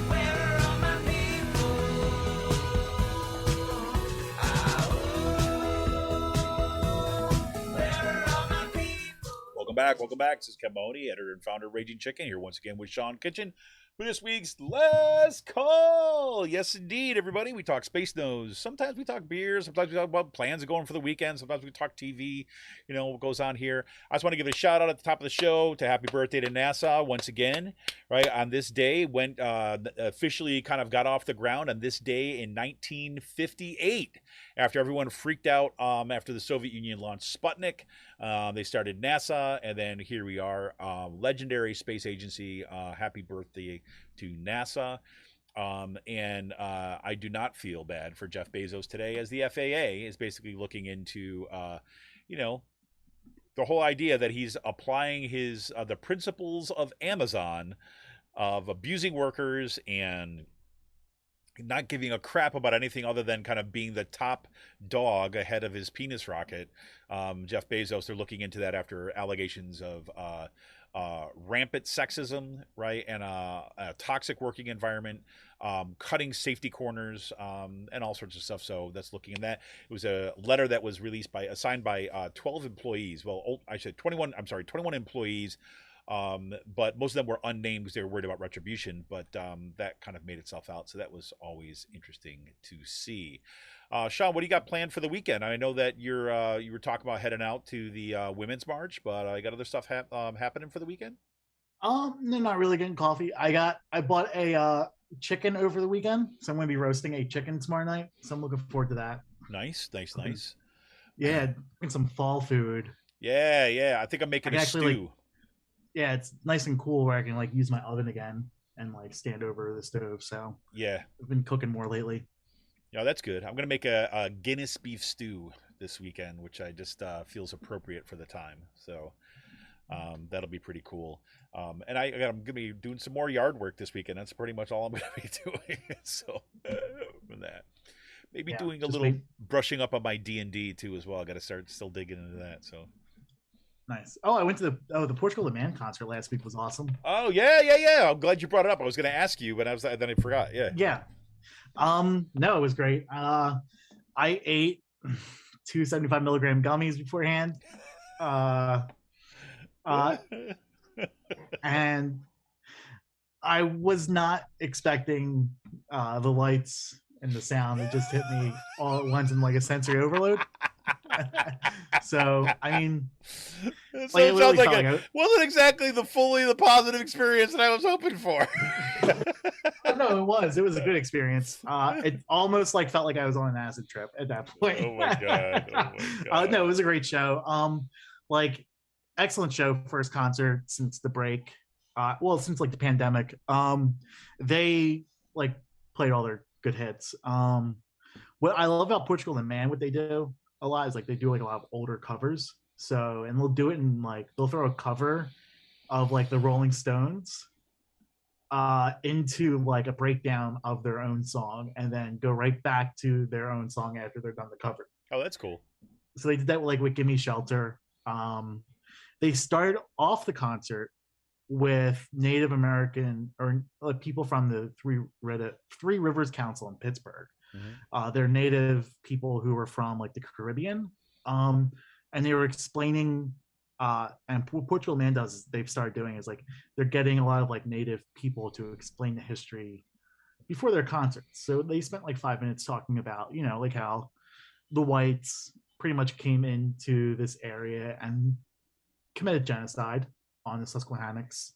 Where are my people? Where are my people?
Welcome back. This is Kevin Mahoney, editor and founder of Raging Chicken, here once again with Sean Kitchen for this week's Last Call. Yes, indeed, everybody. We talk Space Nose. Sometimes we talk beer. Sometimes we talk about plans of going for the weekend. Sometimes we talk TV, what goes on here. I just want to give a shout out at the top of the show to happy birthday to NASA once again, right? On this day, went officially kind of got off the ground on this day in 1958 after everyone freaked out after the Soviet Union launched Sputnik. They started NASA, and then here we are, legendary space agency. Happy birthday to NASA. And I do not feel bad for Jeff Bezos today, as the FAA is basically looking into, the whole idea that he's applying his the principles of Amazon of abusing workers and not giving a crap about anything other than kind of being the top dog ahead of his penis rocket. Jeff Bezos, they're looking into that after allegations of rampant sexism, right, and a toxic working environment, cutting safety corners, and all sorts of stuff. So that's looking in that. It was a letter that was signed by 12 employees. Well, I said 21. I'm sorry, 21 employees. But most of them were unnamed because they were worried about retribution, but that kind of made itself out. So that was always interesting to see. Sean, what do you got planned for the weekend? I know that you were talking about heading out to the Women's March, but I got other stuff happening for the weekend?
They're not really getting coffee. I bought a chicken over the weekend, so I'm going to be roasting a chicken tomorrow night. So I'm looking forward to that.
Nice.
Yeah, and some fall food.
Yeah. I think I'm making a stew.
Yeah, it's nice and cool where I can use my oven again and stand over the stove. So
yeah,
I've been cooking more lately.
Yeah, that's good. I'm gonna make a Guinness beef stew this weekend, which I just feels appropriate for the time. So that'll be pretty cool. And I'm gonna be doing some more yard work this weekend. That's pretty much all I'm gonna be doing. So from that, maybe doing a little brushing up on my D&D too as well. I got to start still digging into that. So.
Nice. Oh, I went to the Portugal the Man concert last week. Was awesome.
Oh yeah. I'm glad you brought it up. I was going to ask you, but then I forgot. Yeah.
No, it was great. I ate 275 milligram gummies beforehand. And I was not expecting the lights and the sound. It just hit me all at once in like a sensory overload. So I mean,
So
like,
it
it
sounds
literally
like
felt
it wasn't exactly the positive experience that I was hoping for.
No, it was a good experience. It almost like felt like I was on an acid trip at that point.
Oh my god! Oh my god!
No, it was a great show. Like excellent show, first concert since the break. Well, since like the pandemic. They like played all their good hits. What I love about Portugal and Man, what they do a lot is like they do like a lot of older covers. So, and they'll do it in like they'll throw a cover of like the Rolling Stones into like a breakdown of their own song, and then go right back to their own song after they're done the cover.
Oh, that's cool.
So they did that like with "Give Me Shelter." They started off the concert with Native American or people from the Three Rivers Council in Pittsburgh.
Mm-hmm.
They're Native people who were from like the Caribbean, and they were explaining. And what Portugal Man does, they've started doing is like they're getting a lot of like Native people to explain the history before their concerts. So they spent like 5 minutes talking about, you know, like how the whites pretty much came into this area and committed genocide on the Susquehannocks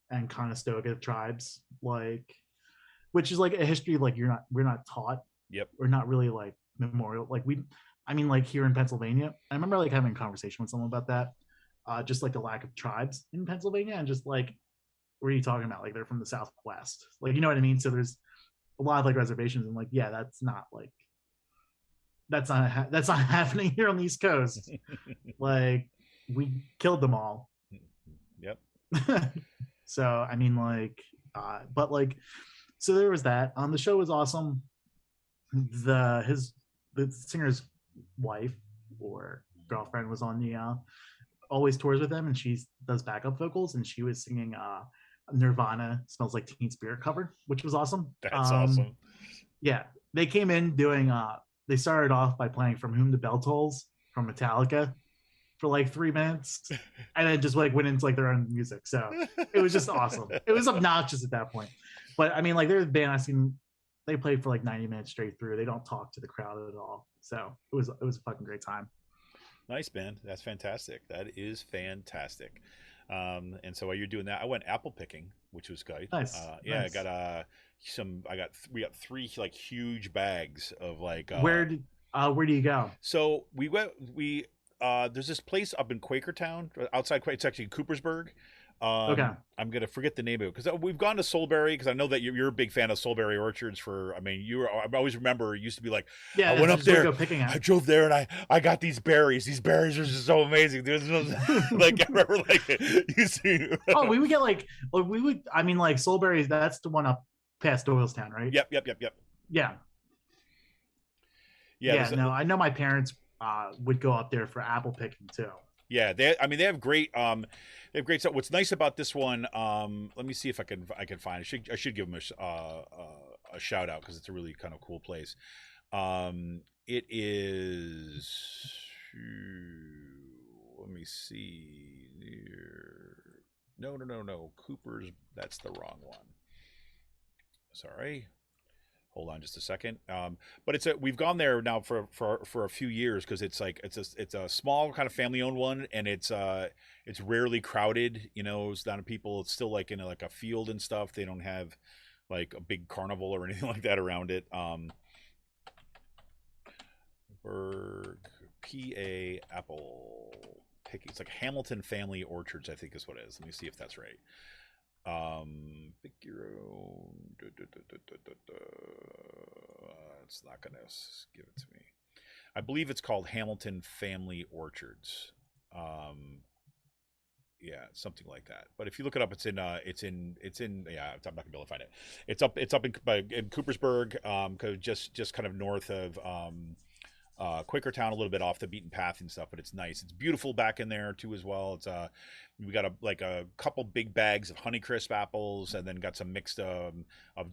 and Conestoga tribes, like, which is like a history like we're not taught.
Yep.
We're not really like memorial. Like like here in Pennsylvania, I remember like having a conversation with someone about that. Just like the lack of tribes in Pennsylvania, and just like, what are you talking about? Like they're from the Southwest, like, you know what I mean? So there's a lot of like reservations, and like, yeah, that's not happening here on the East Coast. Like, we killed them all.
Yep.
So I mean, like, but like, so there was that. The show was awesome. The singer's wife or girlfriend was on the always tours with him, and she does backup vocals, and she was singing Nirvana "Smells Like Teen Spirit" cover, which was awesome.
That's awesome.
Yeah, they came in doing they started off by playing "From Whom the Bell Tolls" from Metallica for like 3 minutes, and then just like went into like their own music. So it was just awesome. It was obnoxious at that point, but I mean, like, there's a band I seen, they played for like 90 minutes straight through. They don't talk to the crowd at all, so it was a fucking great time.
Nice, man. That's fantastic. That is fantastic. And so while you're doing that, I went apple picking, which was good.
Nice.
Yeah,
nice.
We got 3 like huge bags of like.
Where do you go?
So there's this place up in Quakertown, outside. It's actually in Coopersburg.
Okay.
I'm gonna forget the name of it because we've gone to Soulberry, because I know that you're a big fan of Soulberry Orchards. I always remember it used to be like,
yeah,
I went up there,
I
drove there, and I got these berries. These berries are just so amazing. There's no like, I remember like you see.
Oh, we would get like Soulberry's. That's the one up past Doylestown, right?
Yep.
Yeah. No, I know my parents would go up there for apple picking too.
Yeah, they have great stuff. What's nice about this one, let me see if I can find it. I should give them a shout out, because it's a really kind of cool place. It is, let me see, no, Cooper's, that's the wrong one. Sorry. Hold on just a second. But we've gone there now for a few years, because it's a small kind of family owned one, and it's rarely crowded. You know, it's down to people. It's still like in like a field and stuff. They don't have like a big carnival or anything like that around it. PA apple picking. It's like Hamilton Family Orchards, I think is what it is. Let me see if that's right. Pick your own. It's not gonna give it to me. I believe it's called Hamilton Family Orchards. Yeah, something like that. But if you look it up, it's in. Yeah, I'm not gonna be able to find it. It's up in Coopersburg, just kind of north of Quakertown, a little bit off the beaten path and stuff, but it's nice. It's beautiful back in there too as well. It's we got a couple big bags of Honeycrisp apples, and then got some mixed of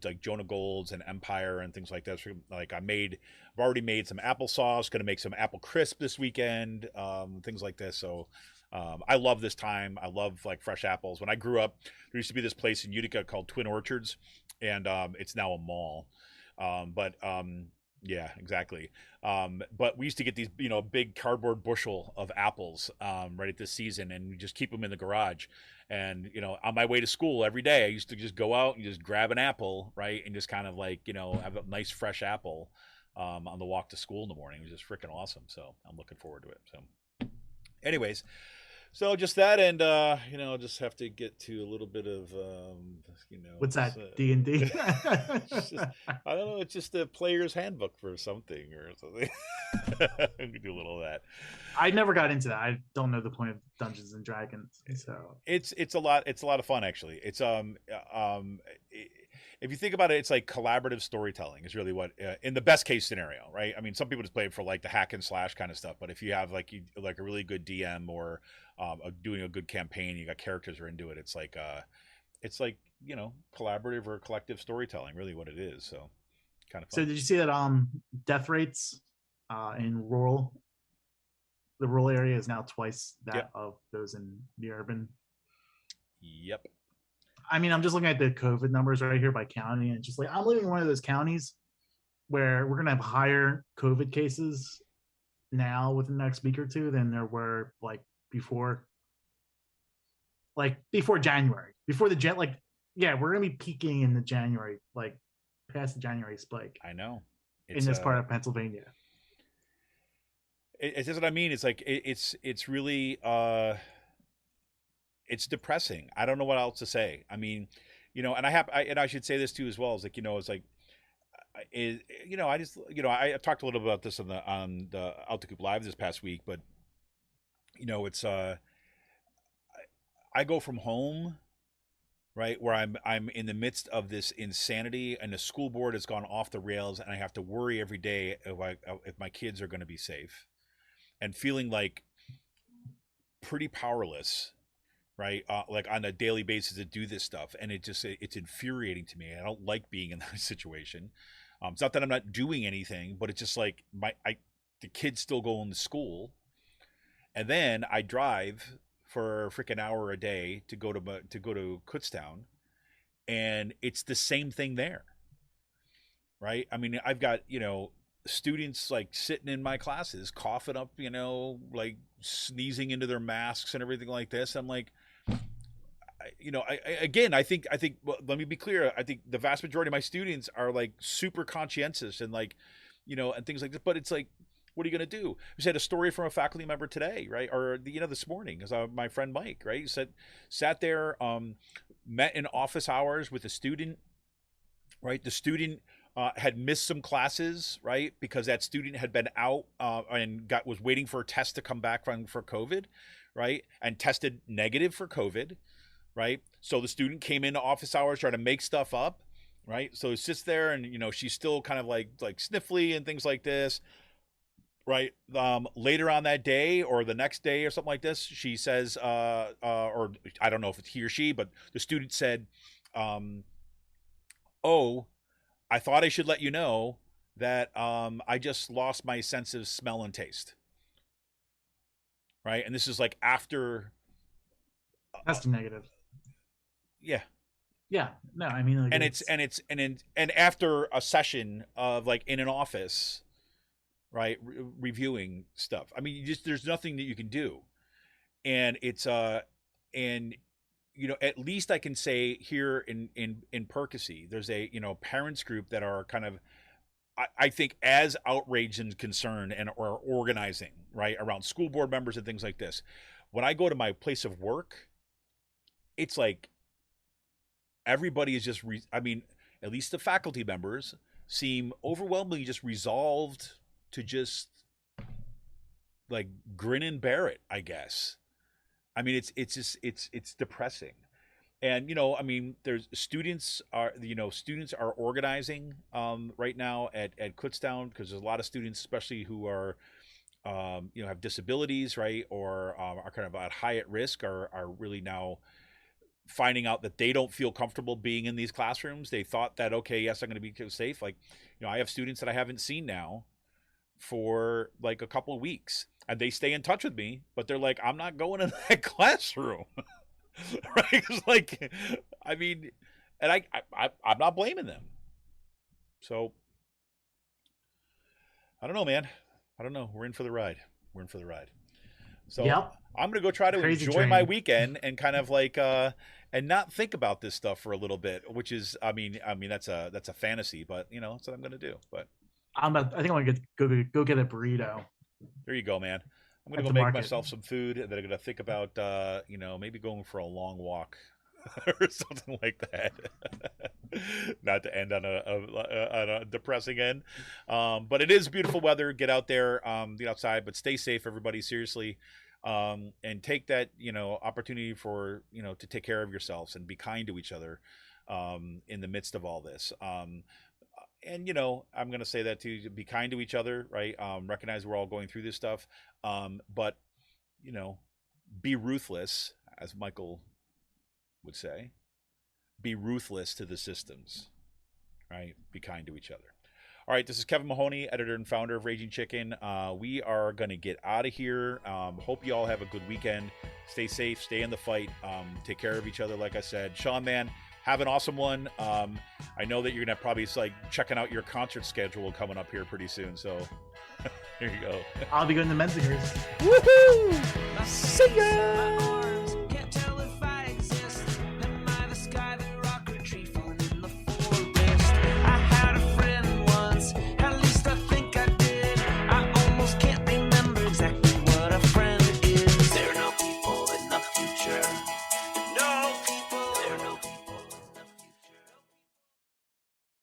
like Jonah Golds and Empire and things like that. So, like, I've already made some applesauce. Going to make some apple crisp this weekend. Things like this. So I love this time. I love like fresh apples. When I grew up, there used to be this place in Utica called Twin Orchards, and it's now a mall. Yeah, exactly. But we used to get these, big cardboard bushel of apples right at this season, and we just keep them in the garage. And on my way to school every day, I used to just go out and just grab an apple, right, and just kind of like have a nice fresh apple on the walk to school in the morning. It was just freaking awesome. So I'm looking forward to it. So, anyways. So just that, and just have to get to a little bit of
What's that? D&D?
I don't know. It's just a player's handbook for something or something. We can do a little of that.
I never got into that. I don't know the point of Dungeons and Dragons. So
it's a lot. It's a lot of fun, actually. It's if you think about it, it's like collaborative storytelling is really what in the best case scenario, right? I mean, some people just play it for like the hack and slash kind of stuff, but if you have like a really good DM or doing a good campaign, you got characters who are into it. It's like collaborative or collective storytelling, really what it is. So kind of fun.
So did you see that death rates in the rural area is now twice that of those in the urban?
Yep.
I mean, I'm just looking at the COVID numbers right here by county, and just like I'm living in one of those counties where we're gonna have higher COVID cases now within the next week or two than there were before January. Before the we're gonna be peaking in the January, past the January spike.
I know.
In this part of Pennsylvania.
It's just what I mean. It's like it's really it's depressing. I don't know what else to say. I mean, and I should say this too as well. It's like it's like I just I talked a little about this on the Out the Coop Live this past week, but it's I go from home, right, where I'm in the midst of this insanity, and the school board has gone off the rails, and I have to worry every day if my kids are going to be safe, and feeling like pretty powerless, right, like on a daily basis to do this stuff, and it's infuriating to me. I don't like being in that situation. It's not that I'm not doing anything, but it's just like the kids still going to school, and then I drive for a freaking hour a day to go to Kutztown, and it's the same thing there, right? I mean, I've got students like sitting in my classes coughing up, like sneezing into their masks and everything like this. I'm like, I think well, let me be clear. I think the vast majority of my students are like super conscientious and like, and things like this. But it's like, what are you going to do? We had a story from a faculty member today, right? Or this morning, as my friend Mike, right? He sat there, met in office hours with a student, right? The student had missed some classes, right? Because that student had been out and was waiting for a test to come back for COVID, right? And tested negative for COVID, right? So the student came into office hours trying to make stuff up, right? So he sits there and, she's still kind of like sniffly and things like this, right? Later on that day or the next day or something like this, she says, or I don't know if it's he or she, but the student said, oh, I thought I should let you know that I just lost my sense of smell and taste. Right? And this is like after
that's negative.
Yeah.
Yeah. No, I mean, like,
and after a session of like in an office, right, reviewing stuff. I mean, there's nothing that you can do. And it's and at least I can say here in Percy, there's a parents group that are kind of, I think, as outraged and concerned and are organizing, right, around school board members and things like this. When I go to my place of work, it's like everybody is just at least the faculty members seem overwhelmingly just resolved to just like grin and bear it, I guess. I mean, it's depressing. And, I mean, there's students are organizing right now at Kutztown, because there's a lot of students, especially who are, have disabilities, right, or are kind of at high at risk, are really now finding out that they don't feel comfortable being in these classrooms. They thought that, okay, yes, I'm going to be safe. Like, I have students that I haven't seen now for like a couple of weeks, and they stay in touch with me, but they're like, I'm not going in that classroom. Right? It's like, I mean, and I'm not blaming them. So I don't know, man. I don't know. We're in for the ride. We're in for the ride. So
Yep.
I'm going to go try to
Crazy
enjoy my
train.
weekend and kind of like and not think about this stuff for a little bit, which is I mean that's a fantasy, but you know, that's what I'm going to do. But
I think I'm gonna go get a burrito.
there you go, man. I'm going
At
to go
the
make
market.
myself some food and then I'm going to think about you know, maybe going for a long walk or something like that. Not to end on a depressing end, but it is beautiful weather. Get out there, get outside, but stay safe, everybody. Seriously, and take that, you know, opportunity for, you know, to take care of yourselves and be kind to each other in the midst of all this. And you know, I'm going to say that to be kind to each other, right? Recognize we're all going through this stuff, but you know, be ruthless, as Michael would say. Be ruthless to the systems, right? Be kind to each other. All right, this is Kevin Mahoney, editor and founder of Raging Chicken. We are going to get out of here. Hope you all have a good weekend. Stay safe, stay in the fight, take care of each other, like I said. Sean, man, have an awesome one. I know that you're going to probably like checking out your concert schedule coming up here pretty soon, so there you go.
I'll be going to Menzingers.
Woohoo! See ya!